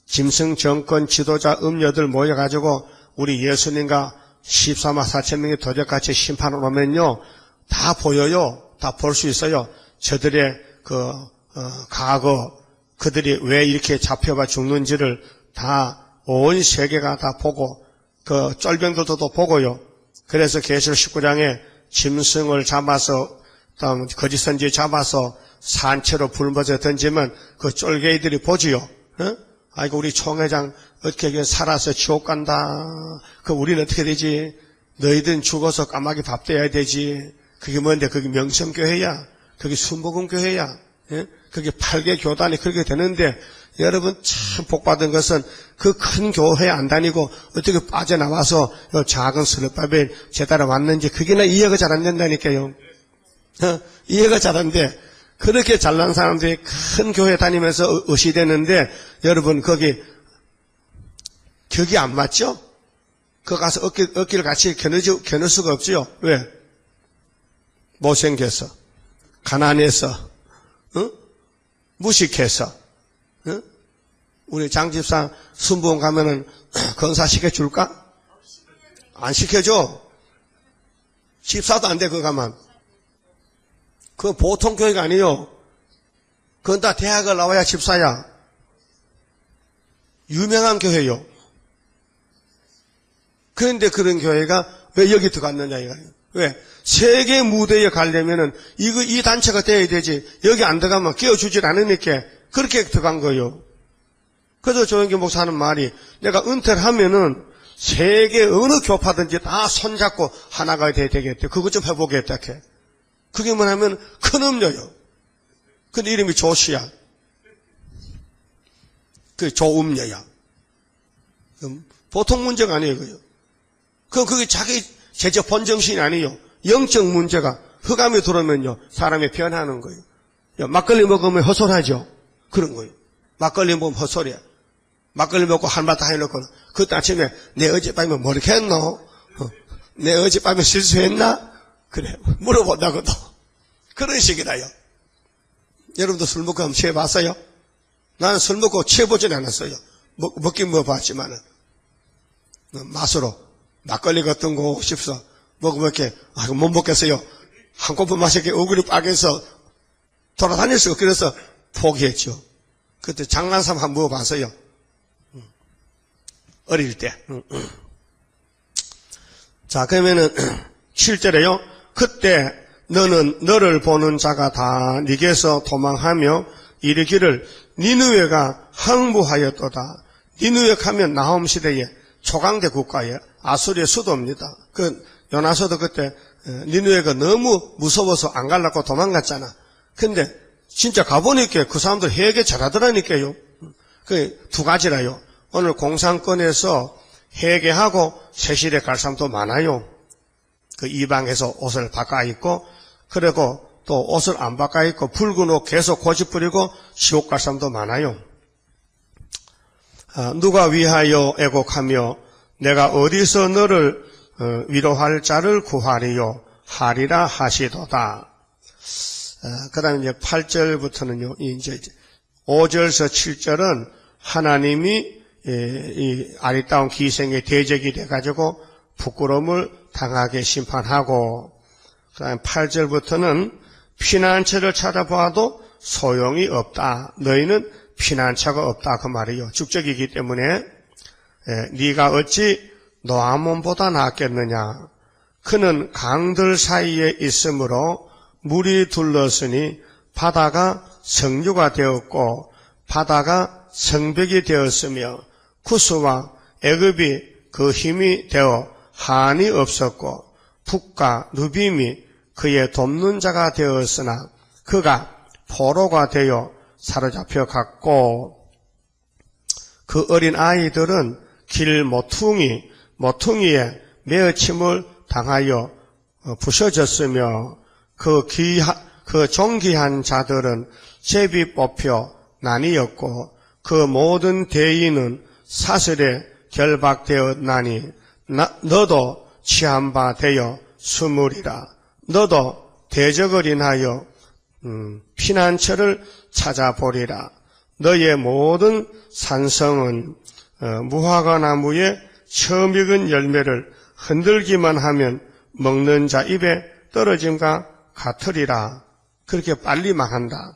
짐승 정권 지도자 음녀들 모여가지고 우리 예수님과 14만 4천 명이 도적같이 심판을 오면요 다 보여요. 다 볼 수 있어요. 저들의 그 과거 그들이 왜 이렇게 잡혀가 죽는지를 다 온 세계가 다 보고 그 쫄병들도 보고요. 그래서 계시록 19장에 짐승을 잡아서 다음 거짓 선지 잡아서 산채로 불못에 던지면 그 쫄개이들이 보지요. 아이고 우리 총회장 어떻게 살아서 지옥 간다. 그 우리는 어떻게 되지? 너희들은 죽어서 까마귀 밥 돼야 되지. 그게 뭔데? 그게 명성교회야. 그게 순복음교회야. 예? 그게 8개 교단이 그렇게 되는데 여러분 참 복받은 것은 그 큰 교회 안 다니고 어떻게 빠져나와서 작은 스룹바벨 제따라 왔는지 그게나 이해가 잘 안 된다니까요. 이해가 잘 안 돼. 그렇게 잘난 사람들이 큰 교회 다니면서 의시되는데 여러분 거기 격이 안 맞죠? 거 가서 어깨를 같이 겨눌 수가 없지요. 왜? 못생겨서, 가난해서, 무식해서. 우리 장집사 순부원 가면은 건사시켜줄까? 안 시켜줘. 집사도 안 돼, 그거 가면. 그건 보통 교회가 아니에요. 그건 다 대학을 나와야 집사야. 유명한 교회요. 그런데 그런 교회가 왜 여기 들어갔느냐 이거예요. 왜? 세계 무대에 가려면은 이 단체가 돼야 되지. 여기 안 들어가면 끼워주질 않으니까 그렇게 들어간 거예요. 그래서 조영기 목사 하는 말이, 내가 은퇴를 하면은 세계 어느 교파든지 다 손잡고 하나가 되겠대. 그것 좀 해보겠다. 그게 뭐냐면 큰 음료요. 근데 이름이 조시야. 그 조음료야. 보통 문제가 아니에요. 그럼 그게 자기 제적 본정신이 아니에요. 영적 문제가 흑암이 들어오면요, 사람이 변하는 거예요. 막걸리 먹으면 헛소리하죠. 그런 거예요. 막걸리 먹으면 헛소리야. 막걸리 먹고 한바탕 해놓고, 그때 아침에 내 어젯밤에 뭐 이렇게 했노? 내 어젯밤에 실수했나? 그래, 물어본다고도. 그런 식이라요. 여러분도 술 먹고 한번 취해봤어요? 나는 술 먹고 취해보진 않았어요. 먹긴 먹어봤지만은. 맛으로 막걸리 같은 거 싶어서 먹으면 이렇게, 못 먹겠어요. 한 코프 마시게 얼굴이 빨개서 돌아다닐 수가, 그래서 포기했죠. 그때 장난삼 한번 먹어봤어요. 어릴 때. 자, 그러면은 7절에요. 그때 너는 너를 보는 자가 다 네게서 도망하며 이르기를 니느웨가 항부하였도다. 니느웨 하면 나홈 시대에 초강대 국가에 아수리의 수도입니다. 그 요나서도 그때 니느웨가 너무 무서워서 안 가려고 도망갔잖아. 근데 진짜 가보니까 그 사람들 회개 잘하더라니까요. 그 두 가지라요. 오늘 공산권에서 회개하고 세실에 갈 사람도 많아요. 그 이방에서 옷을 바꿔 입고, 그리고 또 옷을 안 바꿔 입고 붉은 옷 계속 고집 부리고 지옥 갈 사람도 많아요. 누가 위하여 애곡하며 내가 어디서 너를 위로할 자를 구하리요 하리라 하시도다. 그 다음에 이제 8절부터는요, 이제 5절에서 7절은 하나님이 이 아리따운 기생의 대적이 돼가지고 부끄러움을 당하게 심판하고, 그 다음에 8절부터는 피난처를 찾아보아도 소용이 없다. 너희는 피난처가 없다. 그 말이요. 죽적이기 때문에 네가 어찌 노아몬보다 낫겠느냐. 그는 강들 사이에 있으므로 물이 둘렀으니 바다가 성류가 되었고 바다가 성벽이 되었으며 구스와 애굽이 그 힘이 되어 한이 없었고 북과 누빔이 그의 돕는 자가 되었으나 그가 포로가 되어 사로잡혀 갔고 그 어린 아이들은 길 모퉁이에 매어침을 당하여 부셔졌으며 그 존귀한 자들은 제비 뽑혀 나뉘었고 그 모든 대의는 사슬에 결박되었나니 너도 취한 바 되어 숨으리라. 너도 대적을 인하여 피난처를 찾아보리라. 너의 모든 산성은 무화과 나무에 처음 익은 열매를 흔들기만 하면 먹는 자 입에 떨어짐과 같으리라. 그렇게 빨리 망한다.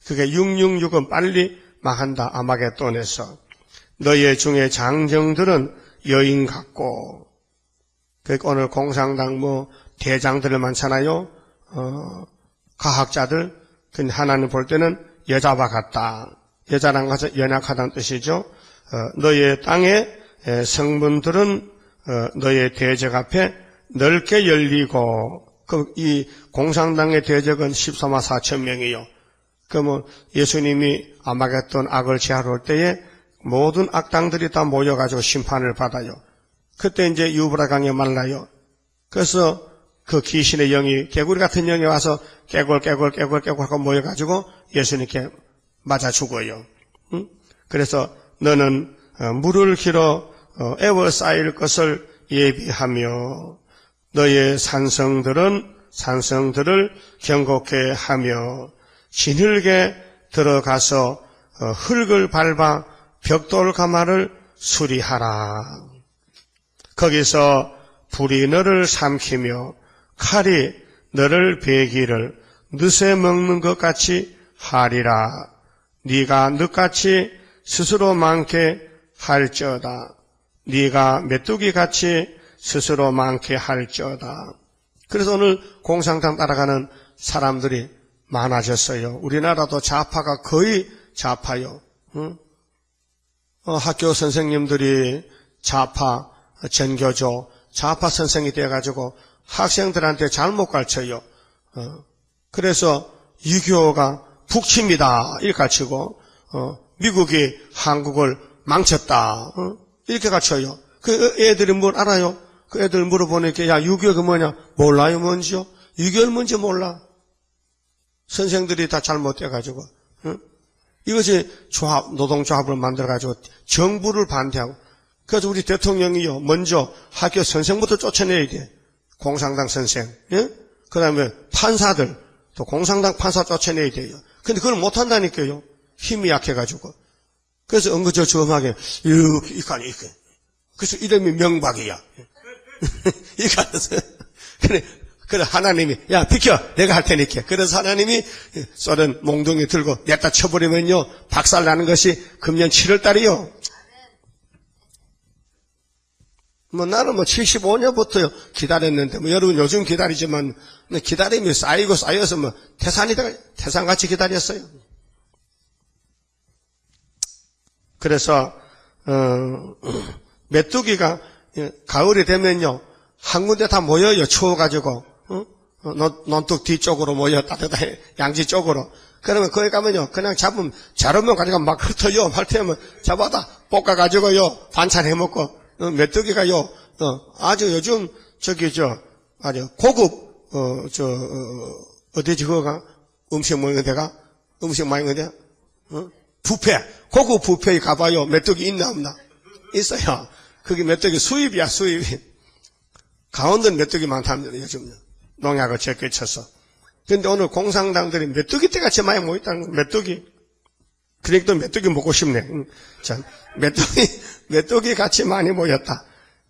그게 666은 빨리 망한다. 아마겟돈에서. 너의 중에 장정들은 여인 같고, 오늘 공산당 대장들 많잖아요. 과학자들. 근데 하나님 볼 때는 여자와 같다. 여자랑 가서 연약하다는 뜻이죠. 너의 땅의 성문들은 너의 대적 앞에 넓게 열리고, 이 공산당의 대적은 14만 4천 명이요. 그러면 예수님이 아마겟돈 악을 제하러 올 때에 모든 악당들이 다 모여가지고 심판을 받아요. 그때 이제 유브라강에 말라요. 그래서 그 귀신의 영이, 개구리 같은 영이 와서 깨골 하고 모여가지고 예수님께 맞아 죽어요. 그래서 너는 물을 길어 에워싸일 것을 예비하며 너의 산성들을 경고케 하며 진흙에 들어가서 흙을 밟아 벽돌 가마를 수리하라. 거기서 불이 너를 삼키며 칼이 너를 베기를 늦에 먹는 것 같이 하리라. 네가 늦같이 스스로 많게 할지어다. 네가 메뚜기 같이 스스로 많게 할지어다. 그래서 오늘 공산당 따라가는 사람들이 많아졌어요. 우리나라도 좌파가 거의 좌파요. 학교 선생님들이 좌파 전교조, 좌파 선생이 돼가지고 학생들한테 잘못 가르쳐요. 그래서 유교가 북침이다 이렇게 가르치고 미국이 한국을 망쳤다 이렇게 가르쳐요. 그 애들이 뭘 알아요? 그 애들 물어보니까 야 유교가 뭐냐? 몰라요 뭔지요? 유교는 뭔지 몰라. 선생들이 다 잘못돼가지고 이것이 조합, 노동조합을 만들어가지고 정부를 반대하고 그래서 우리 대통령이요 먼저 학교 선생부터 쫓아내야 돼. 공산당 선생, 예? 그 다음에 판사들 또 공산당 판사 쫓아내야 돼요. 근데 그걸 못한다니까요. 힘이 약해가지고. 그래서 엉거저처음하게 이렇게 그래서 이름이 명박이야. 이렇게 하면서 그래 하나님이 야 비켜 내가 할 테니까. 그래서 하나님이 썰은 몽둥이 들고 냈다 쳐버리면요 박살나는 것이 금년 7월 달이요. 나는 75년부터 기다렸는데 여러분 요즘 기다리지만 기다림이 쌓이고 쌓여서 태산같이 기다렸어요. 그래서 메뚜기가 가을이 되면요 한 군데 다 모여요. 추워가지고 논둑 뒤쪽으로 모여 따뜻하게 양지 쪽으로. 그러면 거기 가면요 그냥 잡으면 자르면 가지고 막 흩어요. 할테면 잡아다 볶아가지고요 반찬해 먹고. 메뚜기가요 아주 요즘 아주 고급 어디지 그거가 음식 먹는 데가 음식 많이 먹는 데 뷔페 고급 뷔페에 가봐요. 메뚜기 있나 없나? 있어요. 그게 메뚜기 수입이야 수입이. 강원도는 메뚜기 많답니다 요즘요. 농약을 적게 쳐서. 근데 오늘 공산당들이 메뚜기 떼같이 많이 모였다는 거. 메뚜기. 그러니까 메뚜기 먹고 싶네. 자, 메뚜기 같이 많이 모였다.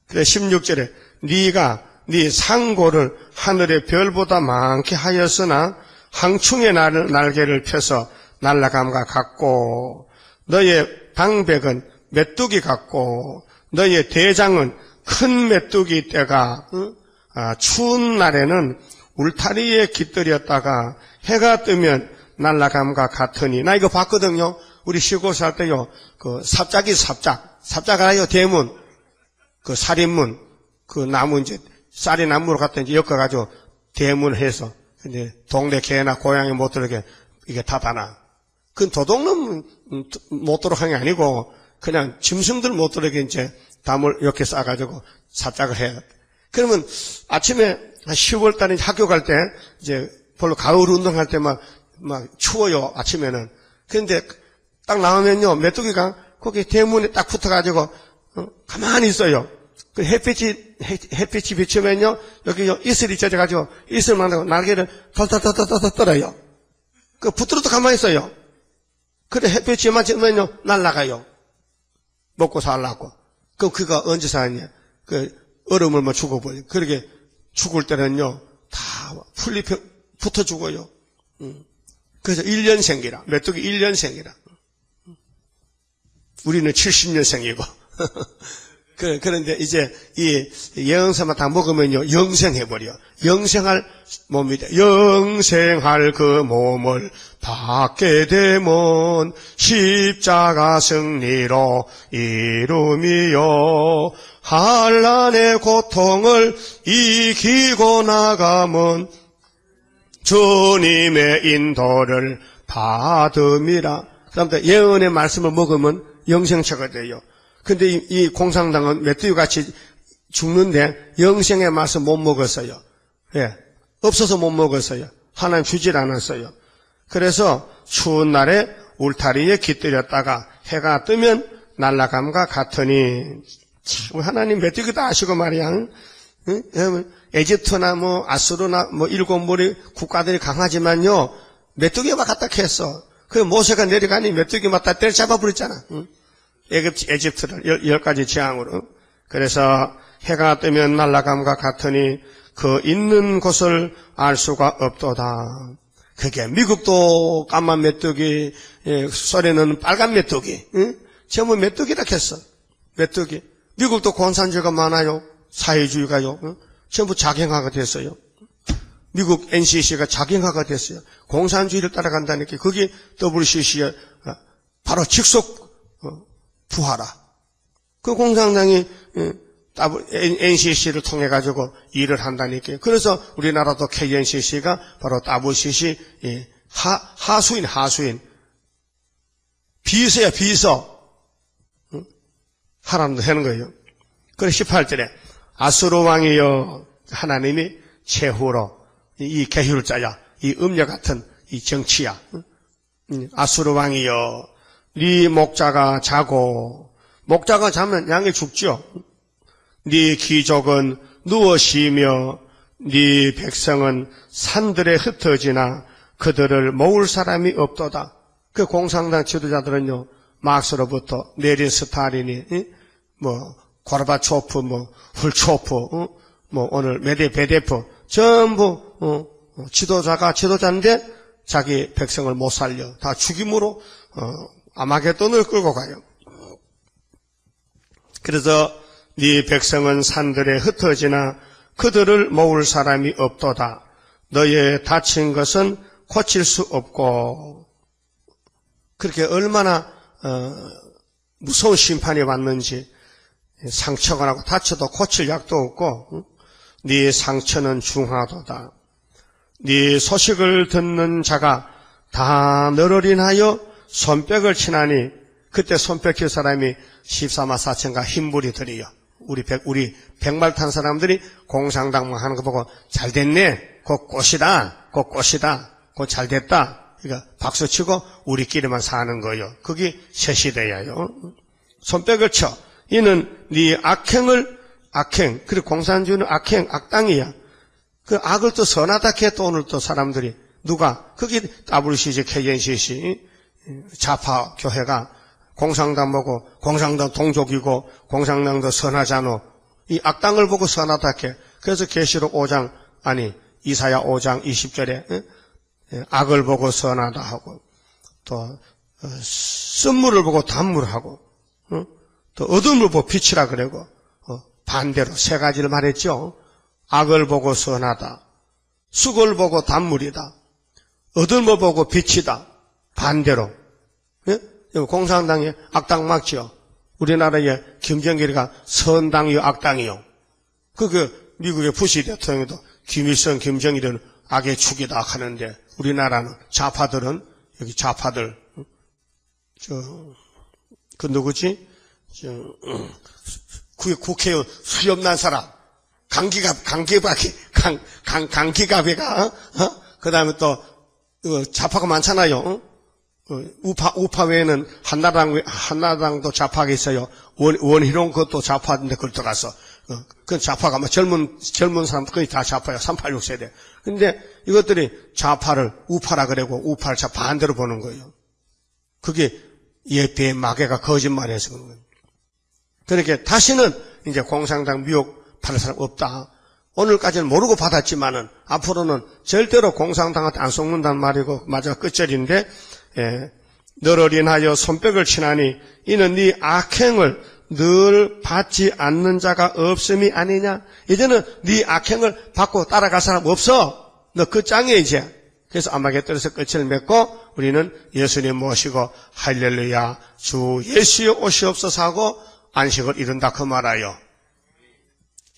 그래 16절에 네가 네 상고를 하늘의 별보다 많게 하였으나 항충의 날개를 펴서 날아감과 같고 너의 방백은 메뚜기 같고 너의 대장은 큰 메뚜기 떼가 추운 날에는 울타리에 깃들였다가 해가 뜨면 날아감과 같으니. 나 이거 봤거든요. 우리 시골 살 때요. 그 삽작 알아요? 대문. 그 살인문. 그 나무 이제 쌀이 나무로 갖다 이제 엮어가지고 대문을 해서 이제 동네 개나 고양이 못 들게 이게 닫아놔. 그 도둑놈 못 들어오게 한 게 아니고 그냥 짐승들 못 들어오게 이제 담을 이렇게 싸가지고 삽작을 해요. 그러면 아침에 10월 달에 학교 갈 때 이제 별로 가을 운동할 때 막 추워요, 아침에는. 그런데 딱 나오면요, 메뚜기가 거기 대문에 딱 붙어가지고, 가만히 있어요. 그 햇빛이 비치면요, 여기 이슬이 젖어가지고, 이슬 만나고 날개를 덜덜덜덜 떨어요. 그 붙들어도 가만히 있어요. 그래, 햇빛이 맞으면요, 날아가요. 먹고 살라고. 그럼 그가 언제 사냐? 그 얼음을 죽어버려. 그렇게 죽을 때는요, 다 붙어 죽어요. 그래서 1년생이라. 메뚜기 1년생이라. 우리는 70년생이고. 그런데 이제 이 영생만 다 먹으면요, 영생해버려. 영생할 몸이 돼. 영생할 그 몸을 받게 되면 십자가 승리로 이름이요. 환난의 고통을 이기고 나가면 주님의 인도를 받음이라. 그다음에 예언의 말씀을 먹으면 영생처가 돼요. 근데 이 공산당은 메뚜기같이 죽는데 영생의 말씀 못 먹었어요. 예, 없어서 못 먹었어요. 하나님 주질 않았어요. 그래서 추운 날에 울타리에 깃들였다가 해가 뜨면 날아감과 같으니. 참 하나님 메뚜기도 아시고 말이야. 응? 에집트나 아수르나 일곱 무리 국가들이 강하지만요, 메뚜기가 갖다 캤어. 그 모세가 내려가니 메뚜기만 다 때려잡아버렸잖아. 응? 에집트를 10가지 재앙으로. 그래서 해가 뜨면 날아감과 같으니 그 있는 곳을 알 수가 없도다. 그게 미국도 까만 메뚜기, 소련은 빨간 메뚜기, 응? 전부 메뚜기라 했어. 메뚜기. 미국도 공산주의가 많아요. 사회주의가요. 응? 전부 작용화가 됐어요. 미국 NCC가 작용화가 됐어요. 공산주의를 따라간다니까. 그게 WCC의 바로 직속 부하라. 그 공산당이 NCC를 통해 가지고 일을 한다니까요. 그래서 우리나라도 KNCC가 바로 WCC 하수인 비서야 비서 하라는 하는 거예요. 그래서 18절에 아수르 왕이여, 하나님이 최후로 이 계율자야, 이 음녀 같은 이 정치야. 아수르 왕이여, 네 목자가 자고, 목자가 자면 양이 죽죠. 네 귀족은 누워 쉬며 네 백성은 산들에 흩어지나 그들을 모을 사람이 없도다. 그 공산당 지도자들은요, 막스로부터 내린 스탈린이 고르바초프, 훌초프, 오늘 메드베데프 전부 지도자인데 자기 백성을 못 살려 다 죽임으로 아마겟돈을 끌고 가요. 그래서 네 백성은 산들에 흩어지나 그들을 모을 사람이 없도다. 너의 다친 것은 고칠 수 없고, 그렇게 얼마나 무서운 심판이 왔는지. 상처가 나고 다쳐도 고칠 약도 없고, 네 상처는 중하도다. 네 소식을 듣는 자가 다 너를 인하여 손뼉을 치나니, 그때 손뼉 칠 사람이 14만 4천가 흰부리들이요. 우리 백말 탄 사람들이 공산당만 하는 거 보고 잘 됐네, 곧 꽃이다, 곧 잘 됐다. 그러니까 박수 치고 우리끼리만 사는 거요. 그게 새 시대야요. 손뼉을 쳐. 이는 네 악행, 그리고 공산주의는 악당이야. 그 악을 또 선하다 해 또 오늘 또 사람들이, 누가, 그게 WCC, KNCC, 좌파 교회가 공산당 보고, 공산당 동족이고, 공산당도 선하잖아. 이 악당을 보고 선하다 해. 그래서 계시록 5장, 이사야 5장 20절에, 악을 보고 선하다 하고, 또, 쓴물을 보고 단물하고, 또 어둠을 보고 빛이라 그러고, 반대로 세 가지를 말했죠. 악을 보고 선하다, 쑥을 보고 단물이다, 어둠을 보고 빛이다. 반대로. 예? 공산당의 악당 맞죠? 우리나라의 김정일이가 선당이요 악당이요. 미국의 부시 대통령도 김일성, 김정일은 악의 축이다 하는데, 우리나라는 좌파들은, 여기 좌파들, 누구지? 국회의원 수염난 사람, 강기갑이가, 그 다음에 또, 좌파가 많잖아요. 우파 외에는 한나라당도 좌파가 있어요. 원희룡 그것도 좌파인데 그걸 들어가서. 그 좌파가 젊은 사람 거의 다 좌파야. 386 세대. 근데 이것들이 좌파를 우파라 그러고 우파를 반대로 보는 거예요. 그게 예배의 마귀가 거짓말해서 그런 거예요. 그렇게 다시는 이제 공산당 미혹 받을 사람 없다. 오늘까지는 모르고 받았지만은 앞으로는 절대로 공산당한테 안 속는단 말이고, 맞아 끝절인데, 너를 인하여 손뼉을 치나니 이는 네 악행을 늘 받지 않는 자가 없음이 아니냐. 이제는 네 악행을 받고 따라갈 사람 없어. 너 끝장이야 이제. 그래서 아마겟돈에서 끝을 맺고 우리는 예수님 모시고 할렐루야 주 예수여 오시옵소서 하고 안식을 이룬다 그 말아요.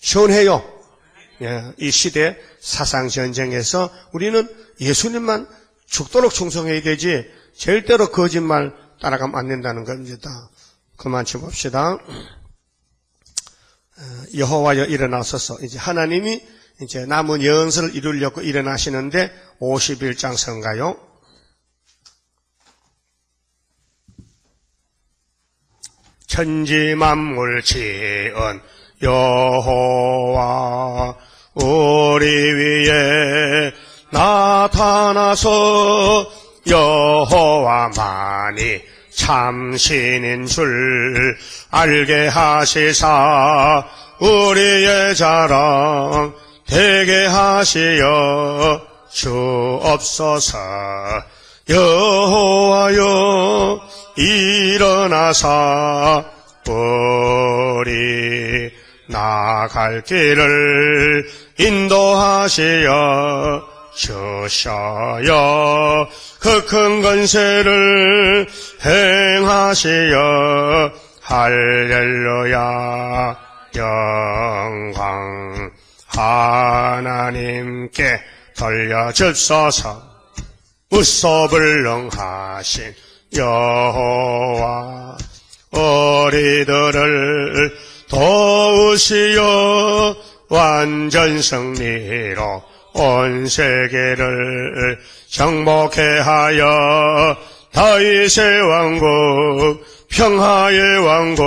시원해요. 예, 이 시대 사상전쟁에서 우리는 예수님만 죽도록 충성해야 되지 절대로 거짓말 따라가면 안 된다는 겁니다. 그만 쳐봅시다. 여호와여 일어나소서. 이제 하나님이 이제 남은 연설을 이루려고 일어나시는데 51장 선가요. 천지 만물 지은 여호와 우리 위에 나타나서 여호와만이 참신인 줄 알게 하시사 우리의 자랑 되게 하시어 주옵소서. 여호와여 일어나사 우리 나갈 길을 인도하시어 주셔요. 그 큰 권세를 행하시어 할렐루야 영광 하나님께 돌려줍소서. 무소불능하신 여호와 우리들을 도우시어 완전 승리로 온 세계를 정복해 하여 다윗의 왕국 평화의 왕국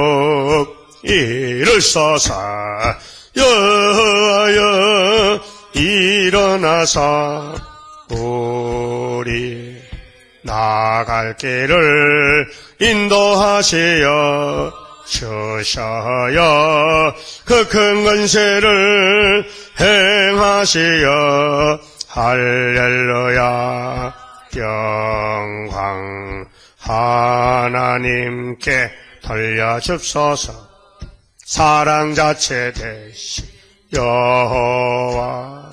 이루소서. 여호와여 일어나사 우리 나갈 길을 인도하시어 주셔요. 그 큰 권세를 행하시어 할렐루야 영광 하나님께 돌려줍소서. 사랑 자체 되신 여호와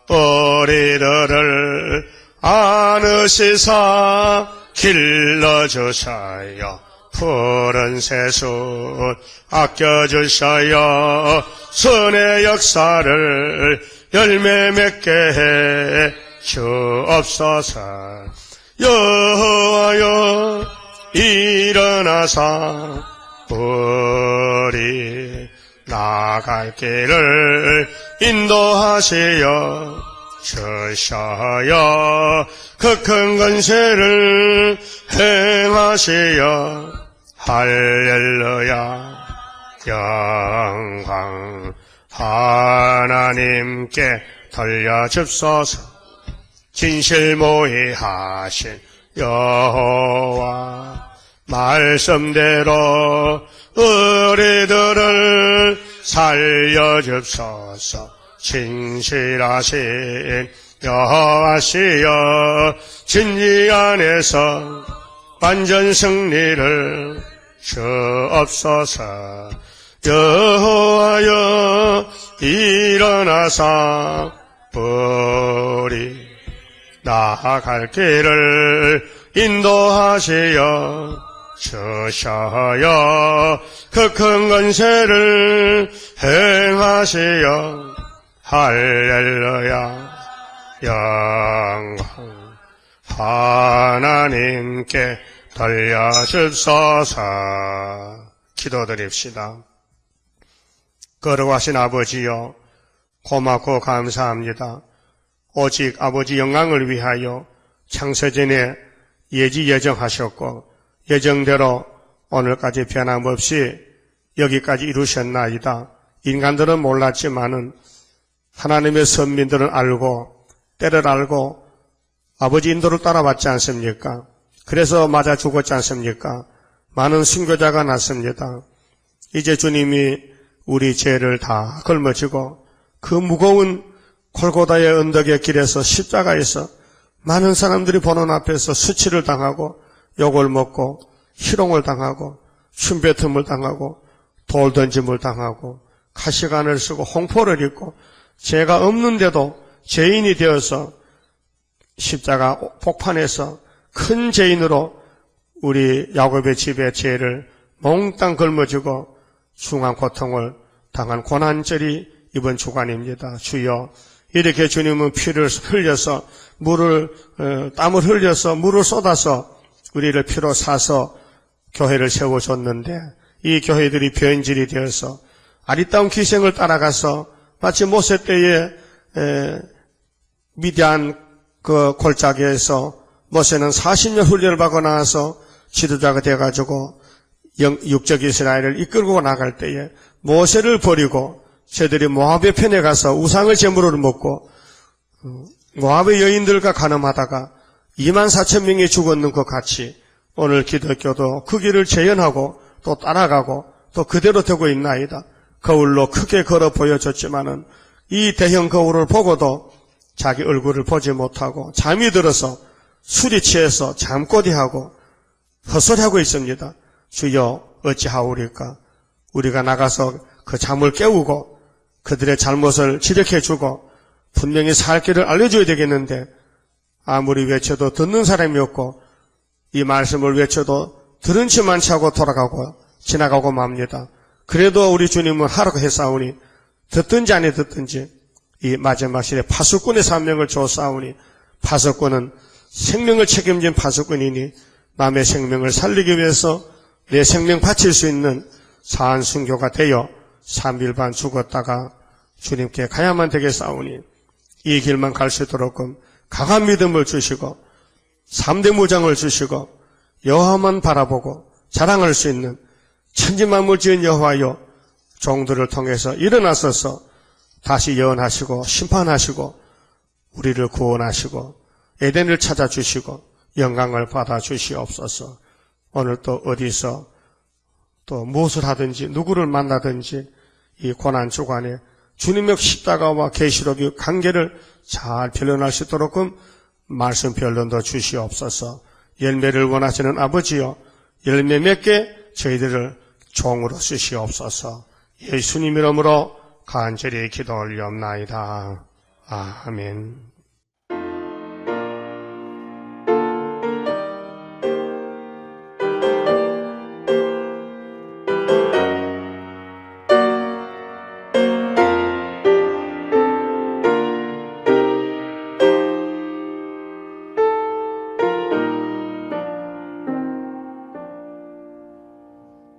우리들을 안으시사 길러주셔요. 푸른 새순 아껴주셔요. 선의 역사를 열매 맺게 해 주옵소서. 여호와여 일어나사 우리 나갈 길을 인도하시어 주셔요. 그 큰 권세를 행하시어 할렐루야 영광 하나님께 돌려줍소서. 진실모의하신 여호와 말씀대로 우리들을 살려줍소서. 진실하신 여호와시여 진리 안에서 완전 승리를 주옵소서. 여호와여 일어나사 우리 나아갈 길을 인도하시어 주셔요. 그 큰 권세를 행하시어 할렐루야 영광 하나님께 돌려줍소서. 기도드립시다. 거룩하신 아버지여 고맙고 감사합니다. 오직 아버지 영광을 위하여 창세전에 예정하셨고 예정대로 오늘까지 변함없이 여기까지 이루셨나이다. 인간들은 몰랐지만은 하나님의 선민들은 알고 때를 알고 아버지 인도를 따라왔지 않습니까? 그래서 맞아 죽었지 않습니까? 많은 순교자가 났습니다. 이제 주님이 우리 죄를 다 걸머지고 그 무거운 골고다의 언덕의 길에서 십자가에서 많은 사람들이 보는 앞에서 수치를 당하고 욕을 먹고 희롱을 당하고 춤뱉음을 당하고 돌 던짐을 당하고 가시관을 쓰고 홍포를 입고 죄가 없는데도 죄인이 되어서 십자가 복판에서 큰 죄인으로 우리 야곱의 집의 죄를 몽땅 걸머지고 중한 고통을 당한 고난절이 이번 주간입니다. 주여 이렇게 주님은 피를 흘려서 땀을 흘려서 물을 쏟아서 우리를 피로 사서 교회를 세워줬는데 이 교회들이 변질이 되어서 아리따운 기생을 따라가서 마치 모세 때에 미디안 그 골짜기에서 모세는 40년 훈련을 받고 나와서 지도자가 돼가지고 육적 이스라엘을 이끌고 나갈 때에 모세를 버리고 저들이 모압의 편에 가서 우상을 제물로 먹고 모압의 여인들과 간음하다가 24,000명이 죽었는 것 같이 오늘 기독교도 그 길을 재현하고 또 따라가고 또 그대로 되고 있나이다. 거울로 크게 걸어 보여줬지만은 이 대형 거울을 보고도 자기 얼굴을 보지 못하고 잠이 들어서 술이 취해서 잠꼬대하고 헛소리하고 있습니다. 주여 어찌하오리까? 우리가 나가서 그 잠을 깨우고 그들의 잘못을 지적해주고 분명히 살 길을 알려줘야 되겠는데 아무리 외쳐도 듣는 사람이 없고 이 말씀을 외쳐도 들은 채만 차고 돌아가고 지나가고 맙니다. 그래도 우리 주님은 하라고 했사오니 듣든지 아니 듣든지 이 마지막 시대 파수꾼의 사명을 줬사오니 파수꾼은 생명을 책임진 파수꾼이니 남의 생명을 살리기 위해서 내 생명 바칠 수 있는 사한 순교가 되어 3일 반 죽었다가 주님께 가야만 되겠사오니 이 길만 갈 수 있도록끔 강한 믿음을 주시고 3대 무장을 주시고 여호와만 바라보고 자랑할 수 있는 천지만물 지은 여호와여 종들을 통해서 일어나셔서 다시 예언하시고 심판하시고 우리를 구원하시고 에덴을 찾아주시고 영광을 받아주시옵소서. 오늘 또 어디서 또 무엇을 하든지 누구를 만나든지 이 고난 주간에 주님의 십자가와 계시록의 관계를 잘 변론할 수 있도록끔 말씀 변론도 주시옵소서. 열매를 원하시는 아버지여 열매 맺게 저희들을 종으로 쓰시옵소서. 예수님 이름으로 간절히 기도 올리옵나이다. 아멘.